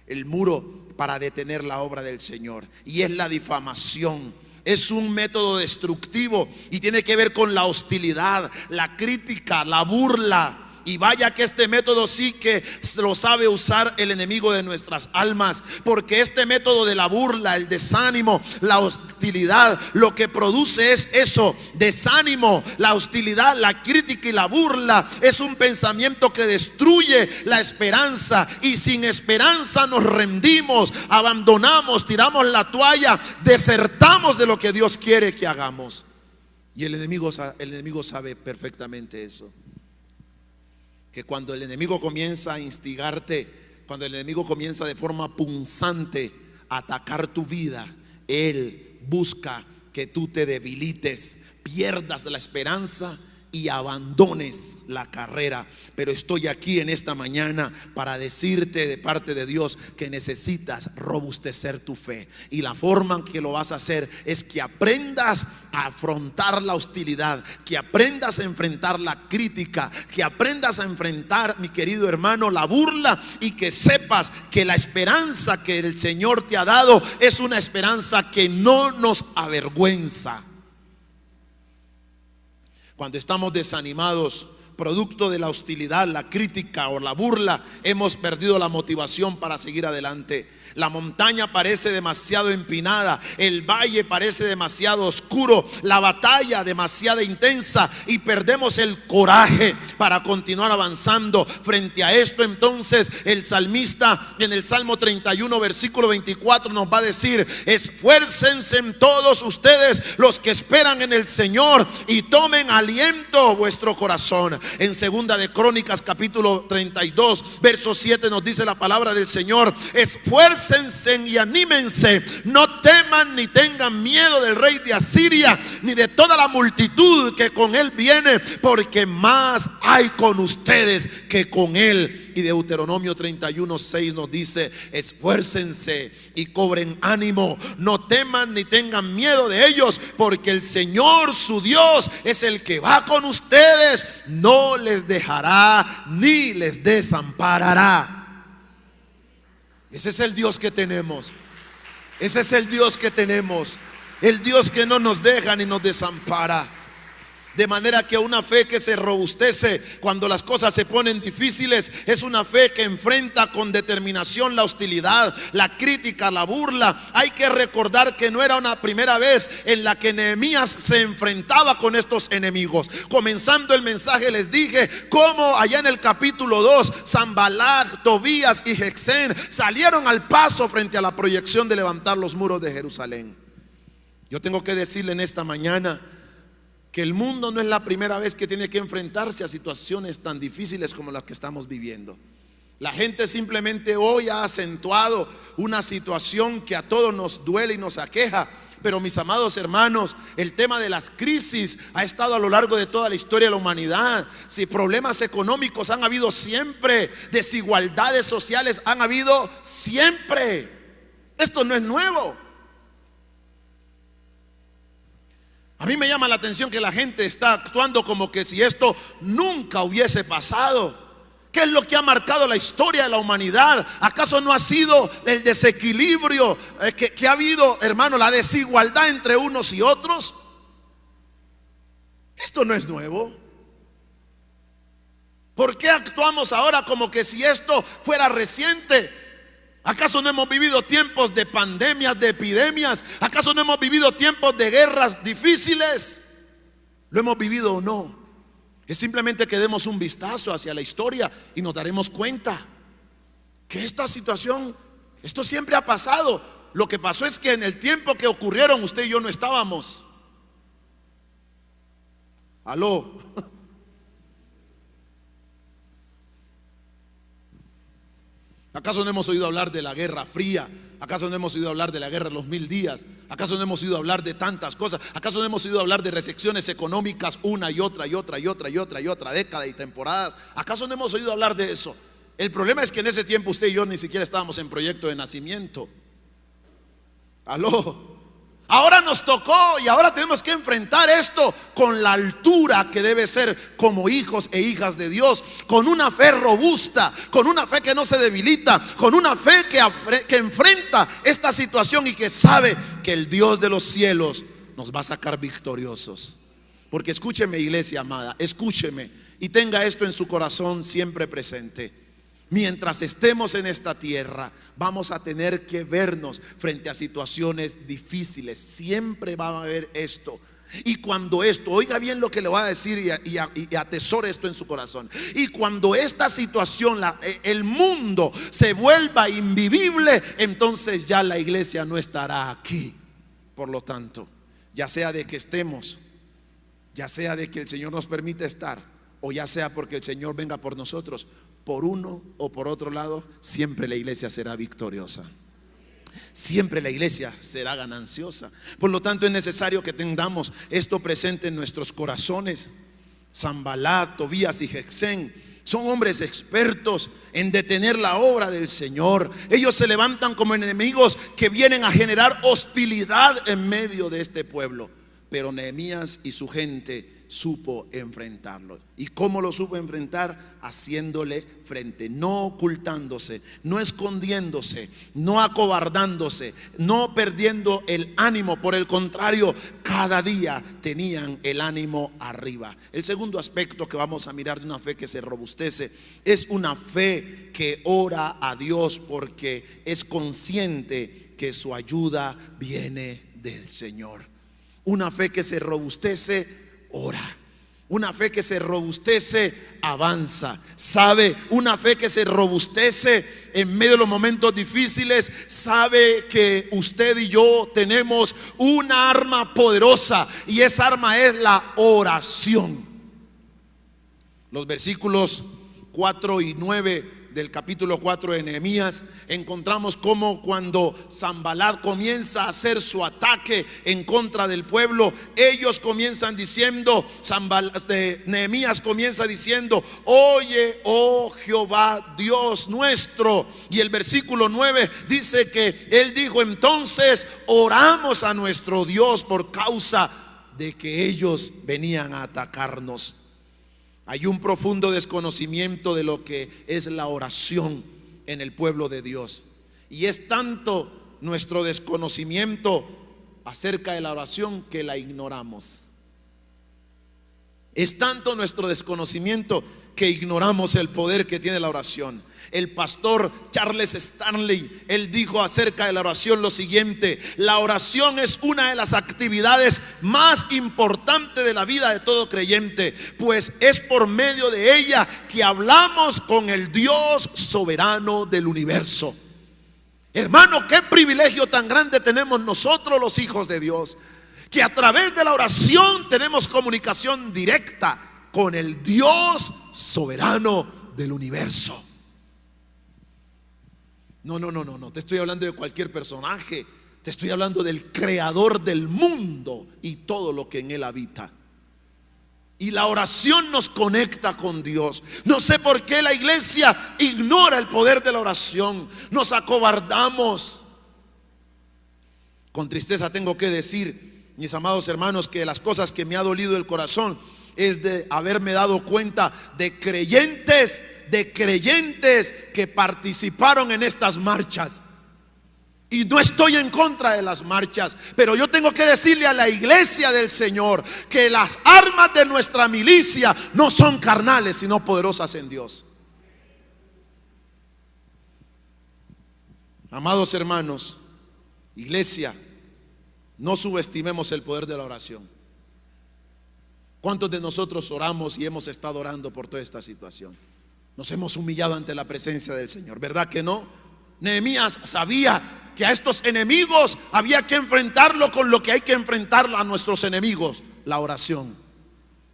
el muro para detener la obra del Señor, y es la difamación. Es un método destructivo y tiene que ver con la hostilidad, la crítica, la burla. Y vaya que este método sí que lo sabe usar el enemigo de nuestras almas, porque este método de la burla, el desánimo, la hostilidad, lo que produce es eso: desánimo, la hostilidad, la crítica y la burla. Es un pensamiento que destruye la esperanza, y sin esperanza nos rendimos, abandonamos, tiramos la toalla, desertamos de lo que Dios quiere que hagamos. Y el enemigo sabe perfectamente eso, que cuando el enemigo comienza a instigarte, cuando el enemigo comienza de forma punzante a atacar tu vida, él busca que tú te debilites, pierdas la esperanza y abandones la carrera. Pero estoy aquí en esta mañana para decirte de parte de Dios que necesitas robustecer tu fe, y la forma en que lo vas a hacer es que aprendas a afrontar la hostilidad, que aprendas a enfrentar la crítica, que aprendas a enfrentar, mi querido hermano, la burla, y que sepas que la esperanza que el Señor te ha dado es una esperanza que no nos avergüenza. Cuando estamos desanimados, producto de la hostilidad, la crítica o la burla, hemos perdido la motivación para seguir adelante. La montaña parece demasiado empinada, el valle parece demasiado oscuro, la batalla demasiado intensa, y perdemos el coraje para continuar avanzando. Frente a esto, entonces, el salmista en el Salmo 31 versículo 24 nos va a decir: esfuércense todos ustedes los que esperan en el Señor, y tomen aliento vuestro corazón. En segunda de Crónicas capítulo 32 verso 7 nos dice la palabra del Señor: esfuércense y anímense, no teman ni tengan miedo del rey de Asiria, ni de toda la multitud que con él viene, porque más hay con ustedes que con él. Y Deuteronomio 31:6 nos dice: esfuércense y cobren ánimo, no teman ni tengan miedo de ellos, porque el Señor su Dios es el que va con ustedes, no les dejará ni les desamparará. Ese es el Dios que tenemos. Ese es el Dios que tenemos. El Dios que no nos deja ni nos desampara. De manera que una fe que se robustece cuando las cosas se ponen difíciles es una fe que enfrenta con determinación la hostilidad, la crítica, la burla. Hay que recordar que no era una primera vez en la que Nehemías se enfrentaba con estos enemigos. Comenzando el mensaje les dije cómo allá en el capítulo 2 Sanballat, Tobías y Gesem salieron al paso frente a la proyección de levantar los muros de Jerusalén. Yo tengo que decirle en esta mañana que el mundo no es la primera vez que tiene que enfrentarse a situaciones tan difíciles como las que estamos viviendo. La gente simplemente hoy ha acentuado una situación que a todos nos duele y nos aqueja. Pero mis amados hermanos, el tema de las crisis ha estado a lo largo de toda la historia de la humanidad. Si problemas económicos han habido siempre, desigualdades sociales han habido siempre. Esto no es nuevo. A mí me llama la atención que la gente está actuando como que si esto nunca hubiese pasado. ¿Qué es lo que ha marcado la historia de la humanidad? ¿Acaso no ha sido el desequilibrio que ha habido, hermano, la desigualdad entre unos y otros? Esto no es nuevo. ¿Por qué actuamos ahora como que si esto fuera reciente? ¿Acaso no hemos vivido tiempos de pandemias, de epidemias? ¿Acaso no hemos vivido tiempos de guerras difíciles? ¿Lo hemos vivido o no? Es simplemente que demos un vistazo hacia la historia y nos daremos cuenta que esta situación, esto siempre ha pasado. Lo que pasó es que en el tiempo que ocurrieron, usted y yo no estábamos. Aló. ¿Acaso no hemos oído hablar de la Guerra Fría? ¿Acaso no hemos oído hablar de la guerra de los 1000 días? ¿Acaso no hemos oído hablar de tantas cosas? ¿Acaso no hemos oído hablar de recesiones económicas una y otra década y temporadas? ¿Acaso no hemos oído hablar de eso? El problema es que en ese tiempo usted y yo ni siquiera estábamos en proyecto de nacimiento. Aló. Ahora nos tocó y ahora tenemos que enfrentar esto con la altura que debe ser como hijos e hijas de Dios, con una fe robusta, con una fe que no se debilita, con una fe que enfrenta esta situación y que sabe que el Dios de los cielos nos va a sacar victoriosos. Porque escúcheme, iglesia amada, escúcheme y tenga esto en su corazón siempre presente. Mientras estemos en esta tierra, vamos a tener que vernos frente a situaciones difíciles. Siempre va a haber esto. Y cuando esto, oiga bien lo que le voy a decir y atesore esto en su corazón. Y cuando esta situación, el mundo se vuelva invivible, entonces ya la iglesia no estará aquí. Por lo tanto, ya sea de que estemos, ya sea de que el Señor nos permita estar, o ya sea porque el Señor venga por nosotros, por uno o por otro lado, siempre la iglesia será victoriosa. Siempre la iglesia será gananciosa. Por lo tanto, es necesario que tengamos esto presente en nuestros corazones. Sanbalat, Tobías y Gesem son hombres expertos en detener la obra del Señor. Ellos se levantan como enemigos que vienen a generar hostilidad en medio de este pueblo. Pero Nehemías y su gente supo enfrentarlo. ¿Y cómo lo supo enfrentar? Haciéndole frente, no ocultándose, no escondiéndose, no acobardándose, no perdiendo el ánimo. Por el contrario, cada día tenían el ánimo arriba. El segundo aspecto que vamos a mirar de una fe que se robustece es una fe que ora a Dios porque es consciente que su ayuda viene del Señor. Una fe que se robustece, ora. Una fe que se robustece, avanza. Sabe, una fe que se robustece en medio de los momentos difíciles, sabe que usted y yo tenemos una arma poderosa y esa arma es la oración. Los versículos 4 y 9 del capítulo 4 de Nehemías, encontramos como cuando Sanbalat comienza a hacer su ataque en contra del pueblo, ellos comienzan diciendo, Nehemías comienza diciendo: oye, oh Jehová Dios nuestro. Y el versículo 9 dice que él dijo: entonces oramos a nuestro Dios por causa de que ellos venían a atacarnos. Hay un profundo desconocimiento de lo que es la oración en el pueblo de Dios. Y es tanto nuestro desconocimiento acerca de la oración que la ignoramos. Es tanto nuestro desconocimiento que ignoramos el poder que tiene la oración. El pastor Charles Stanley, él dijo acerca de la oración lo siguiente: la oración es una de las actividades más importantes de la vida de todo creyente, pues es por medio de ella que hablamos con el Dios soberano del universo. Hermano, qué privilegio tan grande tenemos nosotros los hijos de Dios, que a través de la oración tenemos comunicación directa con el Dios soberano del universo. No, te estoy hablando de cualquier personaje, te estoy hablando del creador del mundo y todo lo que en él habita. Y la oración nos conecta con Dios. No sé por qué la iglesia ignora el poder de la oración. Nos acobardamos. Con tristeza tengo que decir, mis amados hermanos, que las cosas que me ha dolido el corazón es de haberme dado cuenta de creyentes que participaron en estas marchas Y no estoy en contra de las marchas, pero yo tengo que decirle a la iglesia del Señor que las armas de nuestra milicia no son carnales, sino poderosas en Dios. Amados hermanos, iglesia, no subestimemos el poder de la oración. ¿Cuántos de nosotros oramos y hemos estado orando por toda esta situación? Nos hemos humillado ante la presencia del Señor, ¿verdad que no? Nehemías sabía que a estos enemigos había que enfrentarlo con lo que hay que enfrentar a nuestros enemigos: la oración,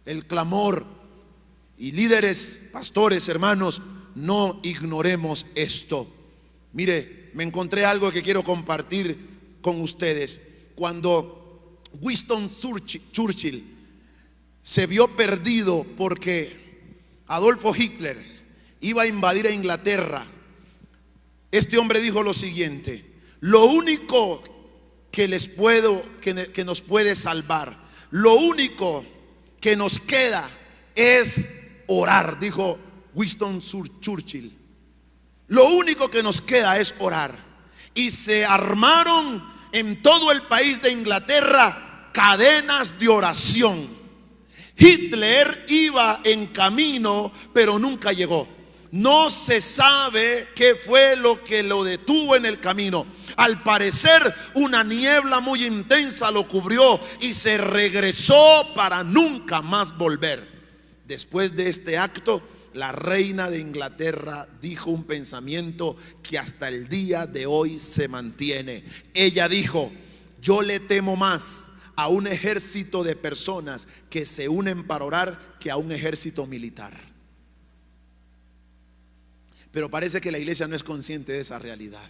el clamor. Y líderes, pastores, hermanos, no ignoremos esto. Mire, me encontré algo que quiero compartir con ustedes. Cuando Winston Churchill se vio perdido porque Adolfo Hitler iba a invadir a Inglaterra, este hombre dijo lo siguiente: lo único que que nos puede salvar, lo único que nos queda es orar, dijo Winston Churchill. Lo único que nos queda es orar. Y se armaron en todo el país de Inglaterra cadenas de oración. Hitler iba en camino, pero nunca llegó. No se sabe qué fue lo que lo detuvo en el camino. Al parecer, una niebla muy intensa lo cubrió y se regresó para nunca más volver. Después de este acto, la reina de Inglaterra dijo un pensamiento que hasta el día de hoy se mantiene. Ella dijo: yo le temo más a un ejército de personas que se unen para orar que a un ejército militar. Pero parece que la iglesia no es consciente de esa realidad.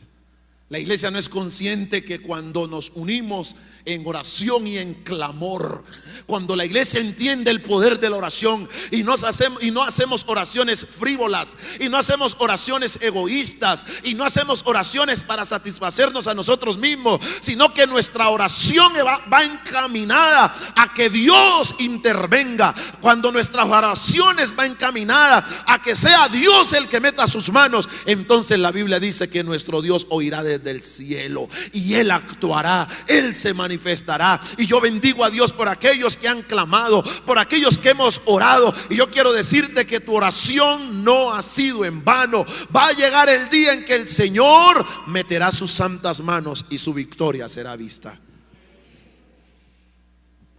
La iglesia no es consciente que cuando nos unimos en oración y en clamor, cuando la iglesia entiende el poder de la oración y no hacemos oraciones frívolas, y no hacemos oraciones egoístas, y no hacemos oraciones para satisfacernos a nosotros mismos, sino que nuestra oración va encaminada a que Dios intervenga. Cuando nuestras oraciones van encaminadas a que sea Dios el que meta sus manos, entonces la Biblia dice que nuestro Dios oirá desde el cielo y Él actuará, Él se manifestará. Y yo bendigo a Dios por aquellos que han clamado, por aquellos que hemos orado. Y yo quiero decirte que tu oración no ha sido en vano. Va a llegar el día en que el Señor meterá sus santas manos y su victoria será vista.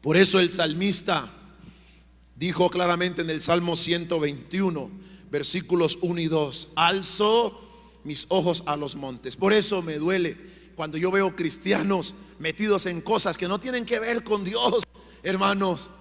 Por eso el salmista dijo claramente en el Salmo 121, versículos 1 y 2: alzo mis ojos a los montes. Por eso me duele cuando yo veo cristianos metidos en cosas que no tienen que ver con Dios, hermanos.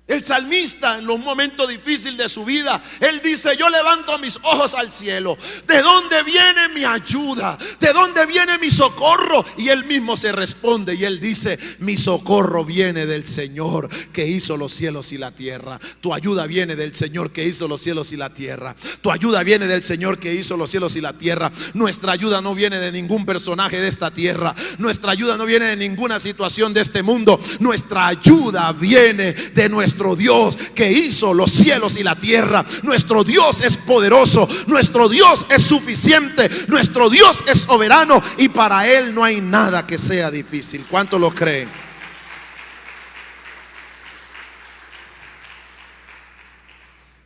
El salmista, en los momentos difíciles de su vida, él dice: yo levanto mis ojos al cielo. ¿De dónde viene mi ayuda? ¿De dónde viene mi socorro? Y él mismo se responde y él dice: mi socorro viene del Señor que hizo los cielos y la tierra. Tu ayuda viene del Señor que hizo los cielos y la tierra. Tu ayuda viene del Señor que hizo los cielos y la tierra. Nuestra ayuda no viene de ningún personaje de esta tierra. Nuestra ayuda no viene de ninguna situación de este mundo. Nuestra ayuda viene de nuestro Dios que hizo los cielos y la tierra. Nuestro Dios es poderoso, nuestro Dios es suficiente, nuestro Dios es soberano y para Él no hay nada que sea difícil. ¿Cuántos lo creen?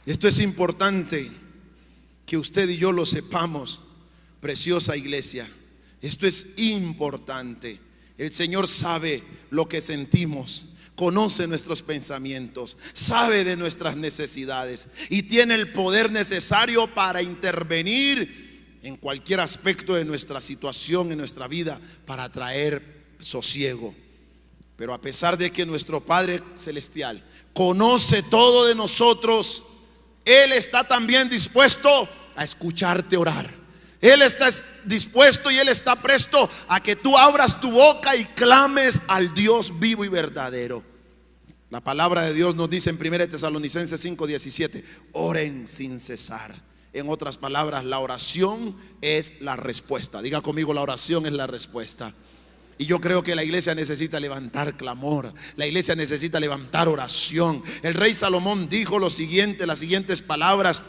Esto es importante que usted y yo lo sepamos, preciosa iglesia. Esto es importante. El Señor sabe lo que sentimos, conoce nuestros pensamientos, sabe de nuestras necesidades y tiene el poder necesario para intervenir en cualquier aspecto de nuestra situación, en nuestra vida, para traer sosiego. Pero a pesar de que nuestro Padre Celestial conoce todo de nosotros, Él está también dispuesto a escucharte orar. Él está dispuesto y Él está presto a que tú abras tu boca y clames al Dios vivo y verdadero. La palabra de Dios nos dice en 1 Tesalonicenses 5:17: oren sin cesar. En otras palabras, la oración es la respuesta. Diga conmigo: la oración es la respuesta. Y yo creo que la iglesia necesita levantar clamor, la iglesia necesita levantar oración. El rey Salomón dijo lo siguiente, las siguientes palabras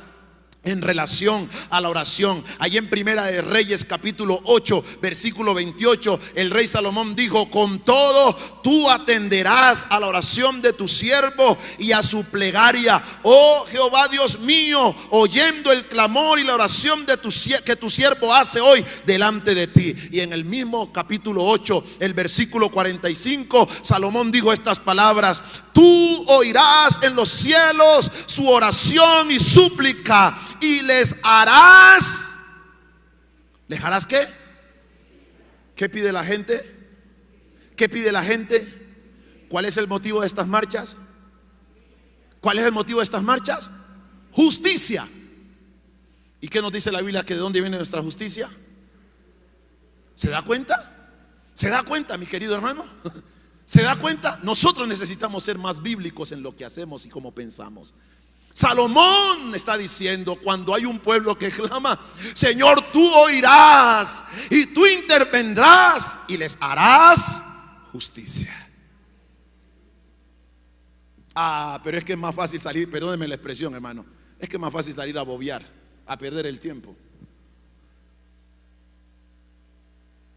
en relación a la oración. Allí en Primera de Reyes capítulo 8 versículo 28, el rey Salomón dijo: con todo tú atenderás a la oración de tu siervo y a su plegaria, oh Jehová Dios mío, oyendo el clamor y la oración de que tu siervo hace hoy delante de ti. Y en el mismo capítulo 8, el versículo 45, Salomón dijo estas palabras: tú oirás en los cielos su oración y súplica, y les harás. ¿Les harás qué? ¿Qué pide la gente? ¿Qué pide la gente? ¿Cuál es el motivo de estas marchas? ¿Cuál es el motivo de estas marchas? Justicia. ¿Y qué nos dice la Biblia? ¿Que de dónde viene nuestra justicia? ¿Se da cuenta? ¿Se da cuenta, mi querido hermano? ¿Se da cuenta? Nosotros necesitamos ser más bíblicos en lo que hacemos y cómo pensamos. Salomón está diciendo: cuando hay un pueblo que clama, Señor, tú oirás y tú intervendrás y les harás justicia. Pero es que es más fácil salir, perdónenme la expresión, hermano, es que es más fácil salir a bobear, a perder el tiempo.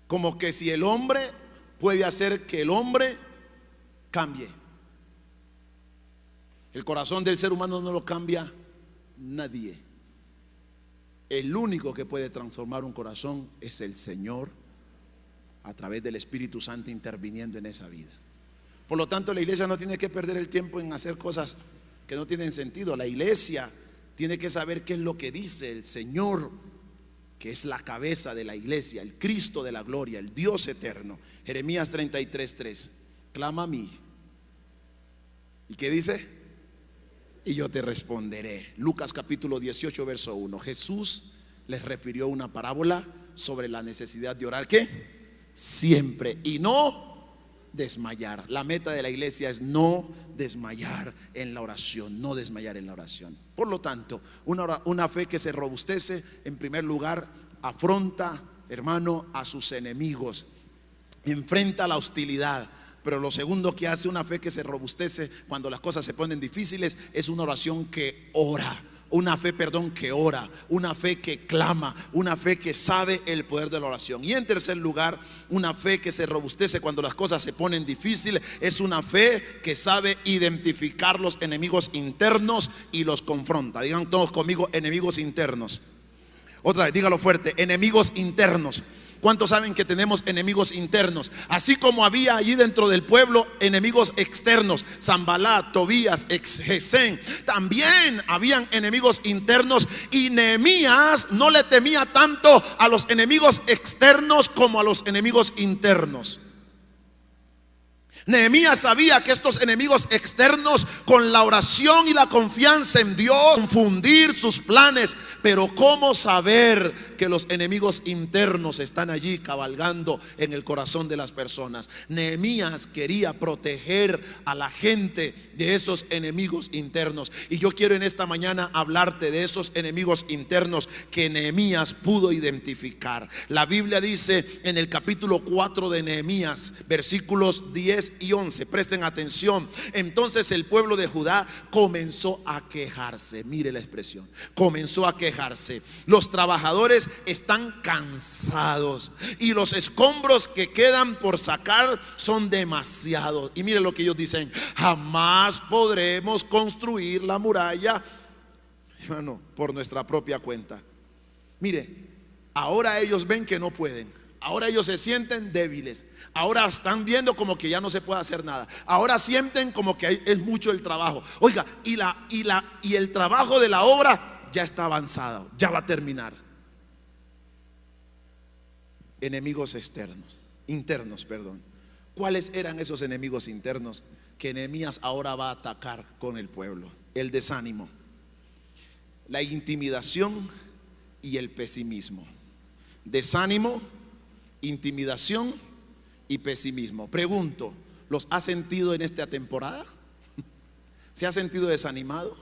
Como que si el hombre puede hacer que el hombre cambie. El corazón del ser humano no lo cambia nadie. El único que puede transformar un corazón es el Señor, a través del Espíritu Santo interviniendo en esa vida. Por lo tanto, la iglesia no tiene que perder el tiempo en hacer cosas que no tienen sentido. La iglesia tiene que saber qué es lo que dice el Señor, que es la cabeza de la iglesia, el Cristo de la gloria, el Dios eterno. Jeremías 33:3, clama a mí. ¿Y qué dice? Y yo te responderé. Lucas capítulo 18 verso 1. Jesús les refirió una parábola sobre la necesidad de orar, ¿qué? Siempre, y no desmayar. La meta de la iglesia es no desmayar en la oración, no desmayar en la oración. Por lo tanto, una fe que se robustece, en primer lugar, afronta, hermano, a sus enemigos, enfrenta la hostilidad. Pero lo segundo que hace una fe que se robustece cuando las cosas se ponen difíciles es una oración que ora. Una fe, que ora, una fe que clama, una fe que sabe el poder de la oración. Y en tercer lugar, una fe que se robustece cuando las cosas se ponen difíciles es una fe que sabe identificar los enemigos internos y los confronta. Digan todos conmigo: enemigos internos. Otra vez, dígalo fuerte: enemigos internos. ¿Cuántos saben que tenemos enemigos internos? Así como había allí dentro del pueblo enemigos externos, Sanballat, Tobías, Gesén, también habían enemigos internos. Y Nehemías no le temía tanto a los enemigos externos como a los enemigos internos. Nehemías sabía que estos enemigos externos, con la oración y la confianza en Dios, confundir sus planes. Pero ¿cómo saber que los enemigos internos están allí cabalgando en el corazón de las personas? Nehemías quería proteger a la gente de esos enemigos internos. Y yo quiero en esta mañana hablarte de esos enemigos internos que Nehemías pudo identificar. La Biblia dice en el capítulo 4 de Nehemías, versículos 10 y 11, presten atención: entonces el pueblo de Judá comenzó a quejarse. Mire la expresión: comenzó a quejarse. Los trabajadores están cansados y los escombros que quedan por sacar son demasiados. Y mire lo que ellos dicen: jamás podremos construir la muralla, hermano, por nuestra propia cuenta. Mire, ahora ellos ven que no pueden. Ahora ellos se sienten débiles. Ahora están viendo como que ya no se puede hacer nada. Ahora sienten como que es mucho el trabajo. Oiga, y el trabajo de la obra ya está avanzado, ya va a terminar. Enemigos internos. ¿Cuáles eran esos enemigos internos que Nehemías ahora va a atacar con el pueblo? El desánimo, la intimidación y el pesimismo. Desánimo, intimidación y pesimismo. Pregunto: ¿los ha sentido en esta temporada? ¿Se ha sentido desanimado?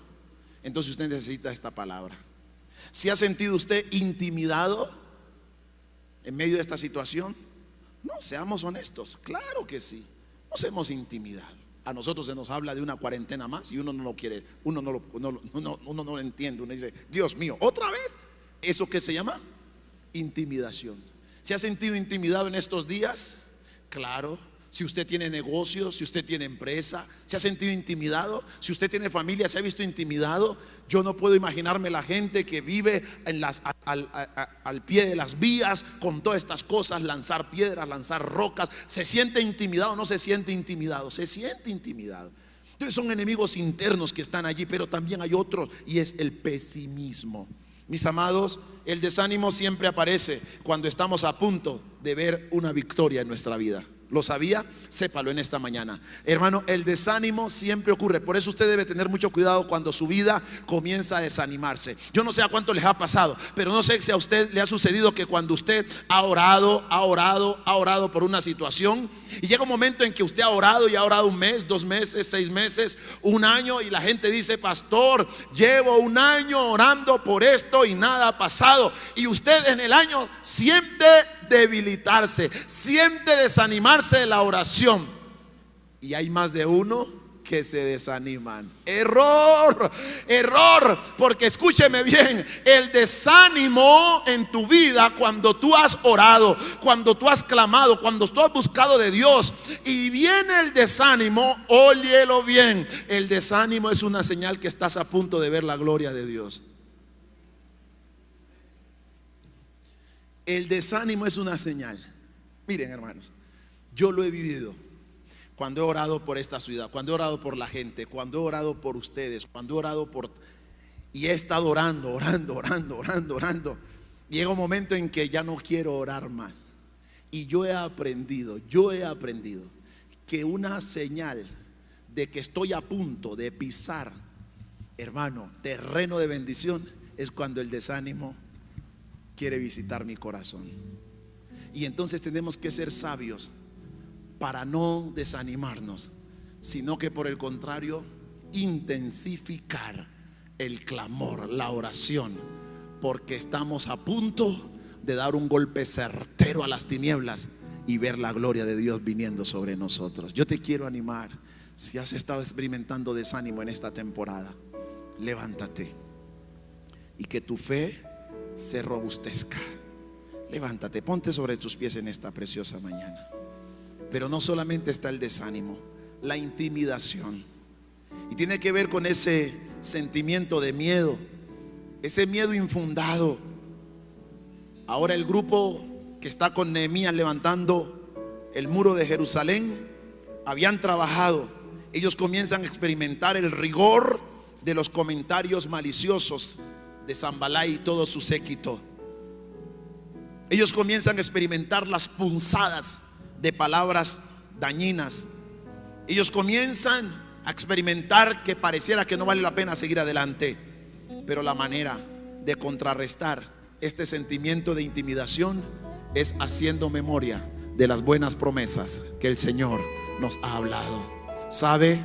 Entonces usted necesita esta palabra. ¿Se ha sentido usted intimidado en medio de esta situación? No, seamos honestos, claro que sí, nos hemos intimidado. A nosotros se nos habla de una cuarentena más y uno no lo quiere, uno no lo entiende. Uno dice, Dios mío, ¿otra vez? ¿Eso qué se llama? Intimidación. ¿Se ha sentido intimidado en estos días? Claro. Si usted tiene negocios, si usted tiene empresa, ¿se ha sentido intimidado? Si usted tiene familia, ¿se ha visto intimidado? Yo no puedo imaginarme la gente que vive al pie de las vías con todas estas cosas, lanzar piedras, lanzar rocas. ¿Se siente intimidado o no se siente intimidado? Se siente intimidado. Entonces son enemigos internos que están allí, pero también hay otros, y es el pesimismo. Mis amados, el desánimo siempre aparece cuando estamos a punto de ver una victoria en nuestra vida. ¿Lo sabía? Sépalo en esta mañana. Hermano, el desánimo siempre ocurre. Por eso usted debe tener mucho cuidado cuando su vida comienza a desanimarse. Yo no sé a cuánto les ha pasado, pero no sé si a usted le ha sucedido que cuando usted ha orado por una situación, y llega un momento en que usted ha orado y ha orado 1 mes, 2 meses, 6 meses, 1 año, y la gente dice, pastor, llevo 1 año orando por esto y nada ha pasado. Y usted en el año siente debilitarse, siente desanimarse de la oración, y hay más de uno que se desaniman. Error, porque escúcheme bien, el desánimo en tu vida, cuando tú has orado, cuando tú has clamado, cuando tú has buscado de Dios y viene el desánimo, óyelo bien, el desánimo es una señal que estás a punto de ver la gloria de Dios. El desánimo es una señal. Miren, hermanos, yo lo he vivido cuando he orado por esta ciudad, cuando he orado por la gente, cuando he orado por ustedes, cuando he orado por... y he estado orando. Llega un momento en que ya no quiero orar más. Y yo he aprendido que una señal de que estoy a punto de pisar, hermano, terreno de bendición, es cuando el desánimo quiere visitar mi corazón. Y entonces tenemos que ser sabios para no desanimarnos, sino que por el contrario, intensificar el clamor, la oración, porque estamos a punto de dar un golpe certero a las tinieblas y ver la gloria de Dios viniendo sobre nosotros. Yo te quiero animar. Si has estado experimentando desánimo en esta temporada, levántate y que tu fe se robustezca. Levántate, ponte sobre tus pies en esta preciosa mañana. Pero no solamente está el desánimo, la intimidación, y tiene que ver con ese sentimiento de miedo, ese miedo infundado. Ahora el grupo que está con Nehemías levantando el muro de Jerusalén habían trabajado. Ellos comienzan a experimentar el rigor de los comentarios maliciosos de Sanballat y todo su séquito. Ellos comienzan a experimentar las punzadas de palabras dañinas. Ellos comienzan a experimentar que pareciera que no vale la pena seguir adelante. Pero la manera de contrarrestar este sentimiento de intimidación es haciendo memoria de las buenas promesas que el Señor nos ha hablado. ¿Sabe?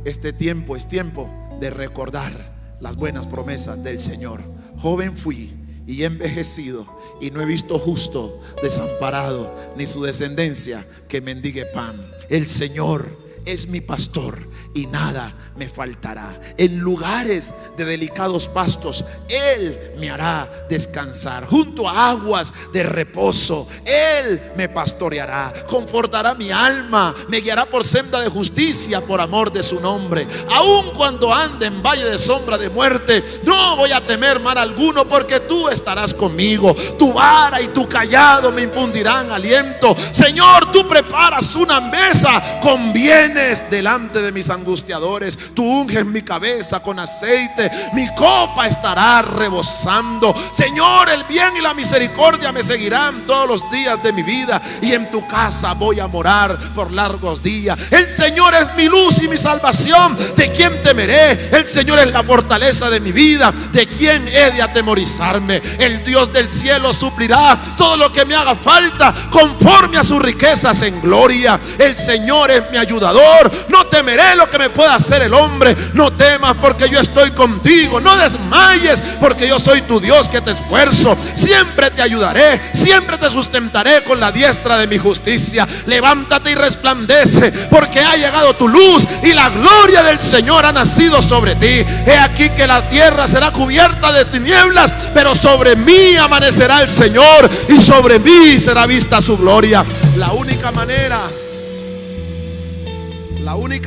Este tiempo es tiempo de recordar las buenas promesas del Señor. Joven fui y he envejecido, y no he visto justo desamparado, ni su descendencia que mendigue pan. El Señor es mi pastor y nada me faltará. En lugares de delicados pastos Él me hará descansar. Junto a aguas de reposo Él me pastoreará. Confortará mi alma, me guiará por senda de justicia por amor de su nombre. Aun cuando ande en valle de sombra de muerte, no voy a temer mal alguno, porque tú estarás conmigo. Tu vara y tu cayado me infundirán aliento. Señor, tú preparas una mesa con bienes delante de mis angustiadores. Tú unges mi cabeza con aceite, mi copa estará rebosando. Señor, el bien y la misericordia me seguirán todos los días de mi vida, y en tu casa voy a morar por largos días. El Señor es mi luz y mi salvación, ¿de quién temeré? El Señor es la fortaleza de mi vida, ¿de quién he de atemorizarme? El Dios del cielo suplirá todo lo que me haga falta, conforme a sus riquezas en gloria. El Señor es mi ayudador, Salvador. No temeré lo que me pueda hacer el hombre. No temas porque yo estoy contigo. No desmayes porque yo soy tu Dios que te esfuerzo. Siempre te ayudaré, siempre te sustentaré con la diestra de mi justicia. Levántate y resplandece, porque ha llegado tu luz y la gloria del Señor ha nacido sobre ti. He aquí que la tierra será cubierta de tinieblas, pero sobre mí amanecerá el Señor y sobre mí será vista su gloria. La única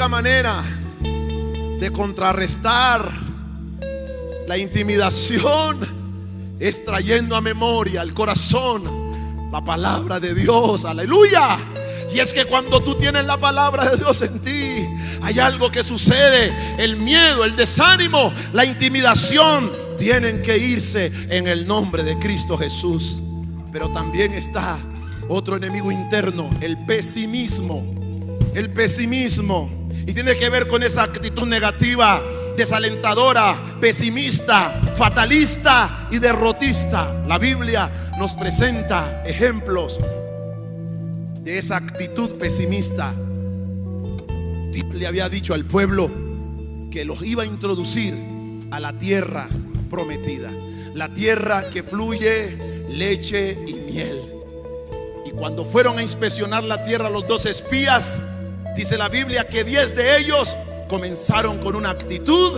manera de contrarrestar la intimidación es trayendo a memoria, al corazón, la palabra de Dios. Aleluya. Y es que cuando tú tienes la palabra de Dios en ti, hay algo que sucede. El miedo, el desánimo, la intimidación tienen que irse en el nombre de Cristo Jesús. Pero también está otro enemigo interno, el pesimismo. El pesimismo. Y tiene que ver con esa actitud negativa, desalentadora, pesimista, fatalista y derrotista. La Biblia nos presenta ejemplos de esa actitud pesimista. Dios le había dicho al pueblo que los iba a introducir a la tierra prometida, la tierra que fluye leche y miel. Y cuando fueron a inspeccionar la tierra los 2 espías, dice la Biblia que 10 de ellos comenzaron con una actitud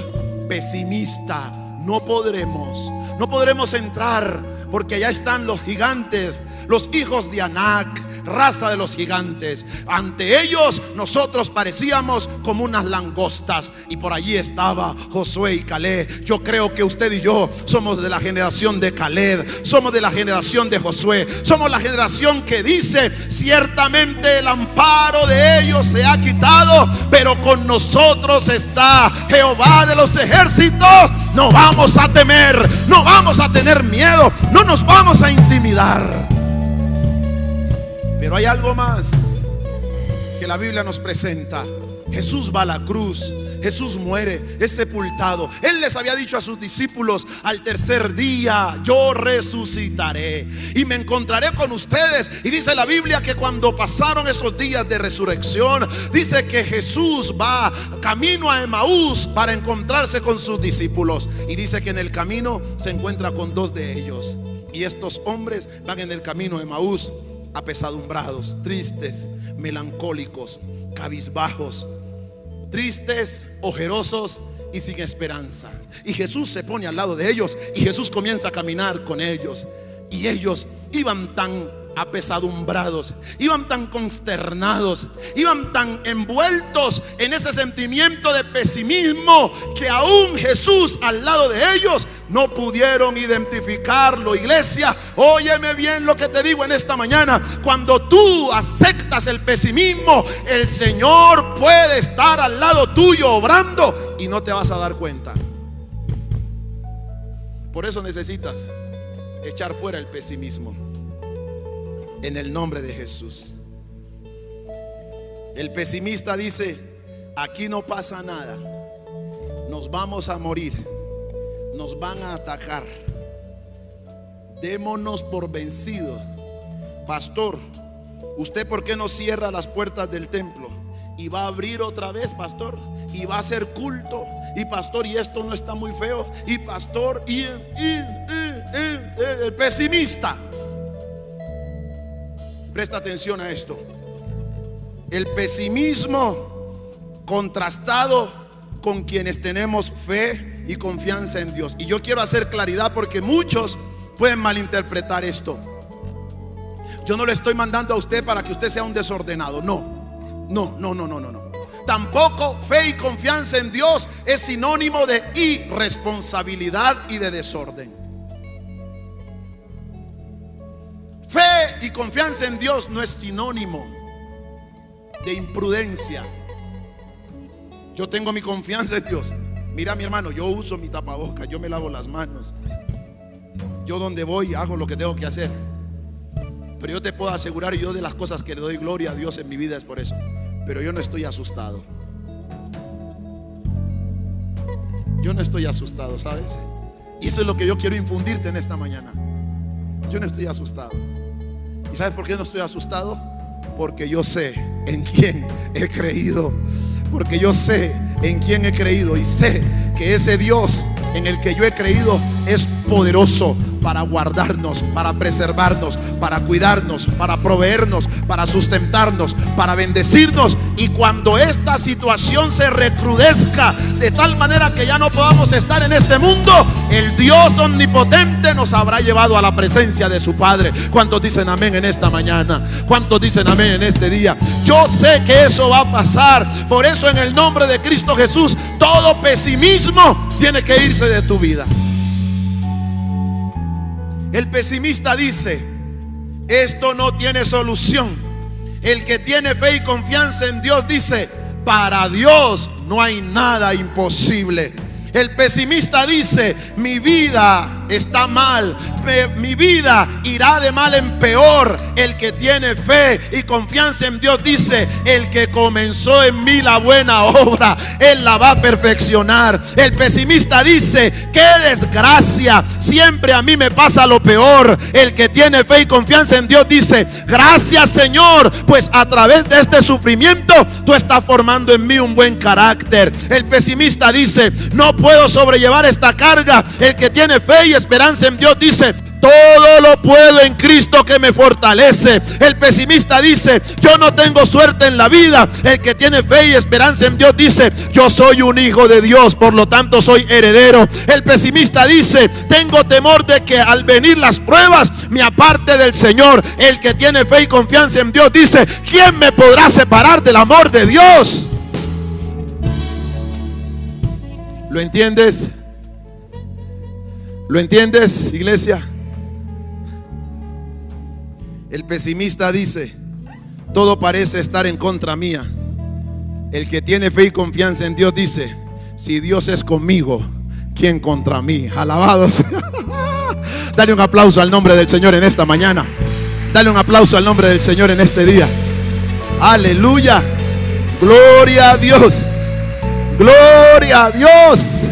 pesimista. No podremos entrar porque allá están los gigantes, los hijos de Anac, raza de los gigantes. Ante ellos nosotros parecíamos como unas langostas. Y por allí estaba Josué y Caleb. Yo creo que usted y yo somos de la generación de Caleb, somos de la generación de Josué, somos la generación que dice: ciertamente el amparo de ellos se ha quitado, pero con nosotros está Jehová de los ejércitos. No vamos a temer, no vamos a tener miedo, no nos vamos a intimidar. Pero hay algo más que la Biblia nos presenta. Jesús va a la cruz, Jesús muere, es sepultado. Él les había dicho a sus discípulos: al tercer día yo resucitaré y me encontraré con ustedes. Y dice la Biblia que cuando pasaron esos días de resurrección, dice que Jesús va camino a Emaús para encontrarse con sus discípulos. Y dice que en el camino se encuentra con 2 de ellos. Y estos hombres van en el camino a Emaús apesadumbrados, tristes, melancólicos, cabizbajos, tristes, ojerosos y sin esperanza. Y Jesús se pone al lado de ellos y Jesús comienza a caminar con ellos. Y ellos iban tan apesadumbrados, iban tan consternados, iban tan envueltos en ese sentimiento de pesimismo que aún Jesús al lado de ellos no pudieron identificarlo. Iglesia, óyeme bien lo que te digo en esta mañana. Cuando tú aceptas el pesimismo, el Señor puede estar al lado tuyo obrando y no te vas a dar cuenta. Por eso necesitas echar fuera el pesimismo en el nombre de Jesús. El pesimista dice: aquí no pasa nada, nos vamos a morir, nos van a atacar, démonos por vencidos. Pastor, ¿usted por qué no cierra las puertas del templo y va a abrir otra vez, pastor? Y va a hacer culto. Y pastor, y esto no está muy feo. Y pastor, el pesimista. Presta atención a esto. El pesimismo contrastado con quienes tenemos fe y confianza en Dios. Y yo quiero hacer claridad porque muchos pueden malinterpretar esto. Yo no le estoy mandando a usted para que usted sea un desordenado. No. Tampoco fe y confianza en Dios es sinónimo de irresponsabilidad y de desorden. Fe y confianza en Dios no es sinónimo de imprudencia. Yo tengo mi confianza en Dios. Mira, mi hermano, yo uso mi tapabocas, yo me lavo las manos, yo donde voy hago lo que tengo que hacer. Pero yo te puedo asegurar, yo de las cosas que le doy gloria a Dios en mi vida es por eso. Pero yo no estoy asustado. Yo no estoy asustado, ¿sabes? Y eso es lo que yo quiero infundirte en esta mañana. Yo no estoy asustado. ¿Y sabes por qué no estoy asustado? Porque yo sé en quién he creído, porque yo sé en quién he creído y sé que ese Dios en el que yo he creído es poderoso para guardarnos, para preservarnos, para cuidarnos, para proveernos, para sustentarnos, para bendecirnos. Y cuando esta situación se recrudezca de tal manera que ya no podamos estar en este mundo, el Dios omnipotente nos habrá llevado a la presencia de su Padre. ¿Cuántos dicen amén en esta mañana? ¿Cuántos dicen amén en este día? Yo sé que eso va a pasar. Por eso, en el nombre de Cristo Jesús, todo pesimismo tiene que irse de tu vida. El pesimista dice: esto no tiene solución. El que tiene fe y confianza en Dios dice: para Dios no hay nada imposible. El pesimista dice: mi vida está mal, mi vida irá de mal en peor. El que tiene fe y confianza en Dios dice: el que comenzó en mí la buena obra, Él la va a perfeccionar. El pesimista dice: qué desgracia, siempre a mí me pasa lo peor. El que tiene fe y confianza en Dios dice: gracias, Señor, pues a través de este sufrimiento tú estás formando en mí un buen carácter. El pesimista dice: no puedo sobrellevar esta carga. El que tiene fe y esperanza en Dios dice: todo lo puedo en Cristo que me fortalece. El pesimista dice: yo no tengo suerte en la vida. El que tiene fe y esperanza en Dios dice: yo soy un hijo de Dios, por lo tanto soy heredero. El pesimista dice: tengo temor de que al venir las pruebas me aparte del Señor. El que tiene fe y confianza en Dios dice: ¿quién me podrá separar del amor de Dios? ¿Lo entiendes? ¿Lo entiendes, iglesia? El pesimista dice: todo parece estar en contra mía. El que tiene fe y confianza en Dios dice: si Dios es conmigo, ¿quién contra mí? Alabado sea. Dale un aplauso al nombre del Señor en esta mañana. Dale un aplauso al nombre del Señor en este día. Aleluya. Gloria a Dios. Gloria a Dios.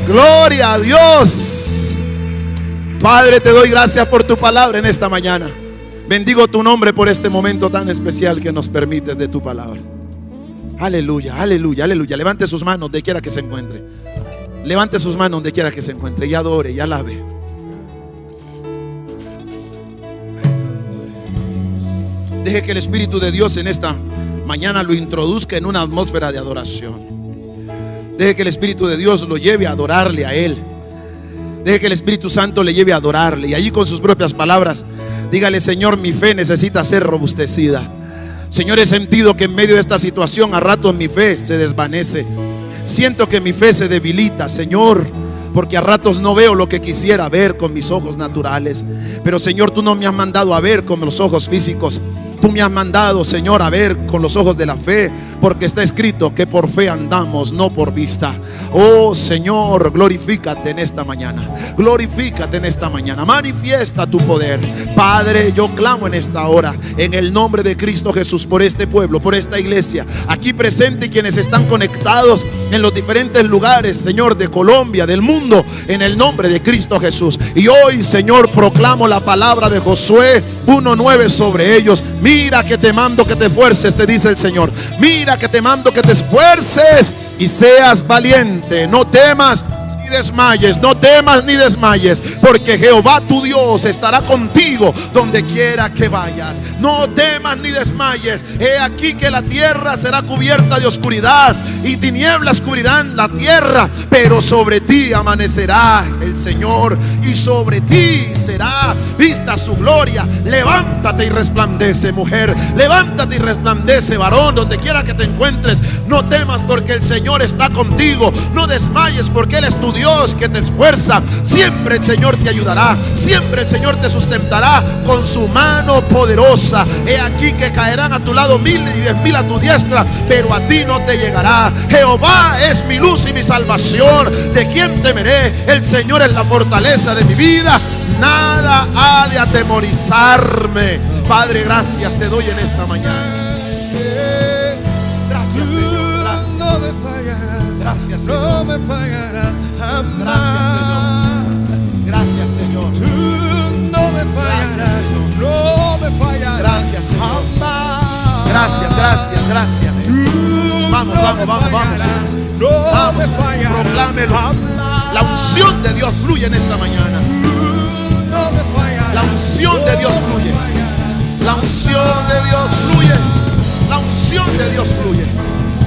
Gloria a Dios. Padre, te doy gracias por tu palabra en esta mañana. Bendigo tu nombre por este momento tan especial que nos permites de tu palabra. Aleluya, aleluya, aleluya. Levante sus manos donde quiera que se encuentre. Levante sus manos donde quiera que se encuentre y adore y alabe. Deje que el Espíritu de Dios en esta mañana lo introduzca en una atmósfera de adoración. Deje que el Espíritu de Dios lo lleve a adorarle a Él. Deje que el Espíritu Santo le lleve a adorarle. Y allí con sus propias palabras dígale: Señor, mi fe necesita ser robustecida. Señor, he sentido que en medio de esta situación a ratos mi fe se desvanece. Siento que mi fe se debilita, Señor, porque a ratos no veo lo que quisiera ver con mis ojos naturales. Pero Señor, tú no me has mandado a ver con los ojos físicos. Tú me has mandado, Señor, a ver con los ojos de la fe, porque está escrito que por fe andamos, no por vista. Oh Señor, glorifícate en esta mañana. Glorifícate en esta mañana. Manifiesta tu poder. Padre, yo clamo en esta hora, en el nombre de Cristo Jesús, por este pueblo, por esta iglesia aquí presente y quienes están conectados en los diferentes lugares, Señor, de Colombia, del mundo, en el nombre de Cristo Jesús. Y hoy, Señor, proclamo la palabra de Josué 1:9 sobre ellos. Mira que te mando que te esfuerces, te dice el Señor. Mira que te mando que te esfuerces y seas valiente. No temas ni desmayes, no temas ni desmayes, porque Jehová tu Dios estará contigo donde quiera que vayas. No temas ni desmayes. He aquí que la tierra será cubierta de oscuridad y tinieblas cubrirán la tierra, pero sobre ti amanecerá el Señor y sobre ti será vista su gloria. Levántate y resplandece, mujer. Levántate y resplandece, varón, donde quiera que te encuentres. No temas, porque el Señor está contigo. No desmayes, porque Él es tu Dios que te esfuerza. Siempre el Señor te ayudará. Siempre el Señor te sustentará con su mano poderosa. He aquí que caerán a tu lado 1000 y 10.000 a tu diestra, pero a ti no te llegará. Jehová es mi luz y mi salvación. ¿De quién temeré? El Señor es la fortaleza de mi vida. Nada ha de atemorizarme. Padre, gracias te doy en esta mañana. Gracias, Señor. Gracias. No me fallarás. Gracias, Señor. No me fallarás jamás. Gracias, Señor. Gracias, Señor. Tú no me fallarás. Gracias, Señor. No me fallarás Gracias, Señor. jamás. Gracias, gracias, gracias. Vamos, vamos, vamos, vamos. Vamos, proclámelo. La unción de Dios fluye en esta mañana. La unción de Dios fluye. La unción de Dios fluye. La unción de Dios fluye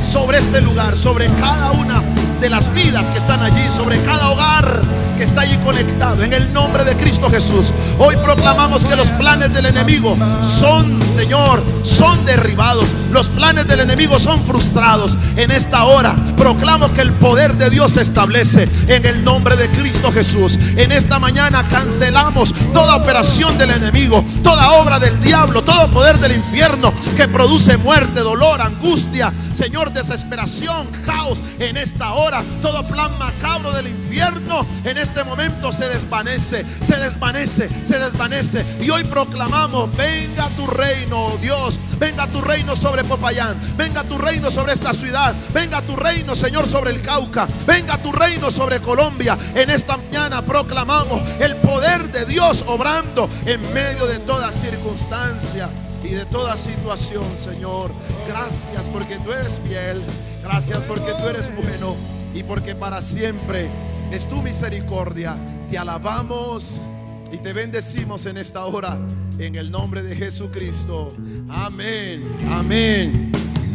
sobre este lugar, sobre cada una de las vidas que están allí, sobre cada hogar que está allí conectado. En el nombre de Cristo Jesús, hoy proclamamos que los planes del enemigo son, Señor, son derribados. Los planes del enemigo son frustrados. En esta hora proclamo que el poder de Dios se establece en el nombre de Cristo Jesús. En esta mañana cancelamos toda operación del enemigo, toda obra del diablo, todo poder del infierno que produce muerte, dolor, angustia, Señor, desesperación, caos. En esta hora todo plan macabro del infierno en este momento se desvanece, se desvanece, se desvanece. Y hoy proclamamos: venga tu reino, oh Dios. Venga tu reino sobre Popayán. Venga tu reino sobre esta ciudad. Venga tu reino, Señor, sobre el Cauca. Venga tu reino sobre Colombia. En esta mañana proclamamos el poder de Dios obrando en medio de toda circunstancia y de toda situación, Señor. Gracias porque tú eres fiel. Gracias porque tú eres bueno. Y porque para siempre es tu misericordia. Te alabamos y te bendecimos en esta hora, en el nombre de Jesucristo. Amén, amén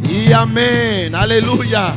y amén. Aleluya.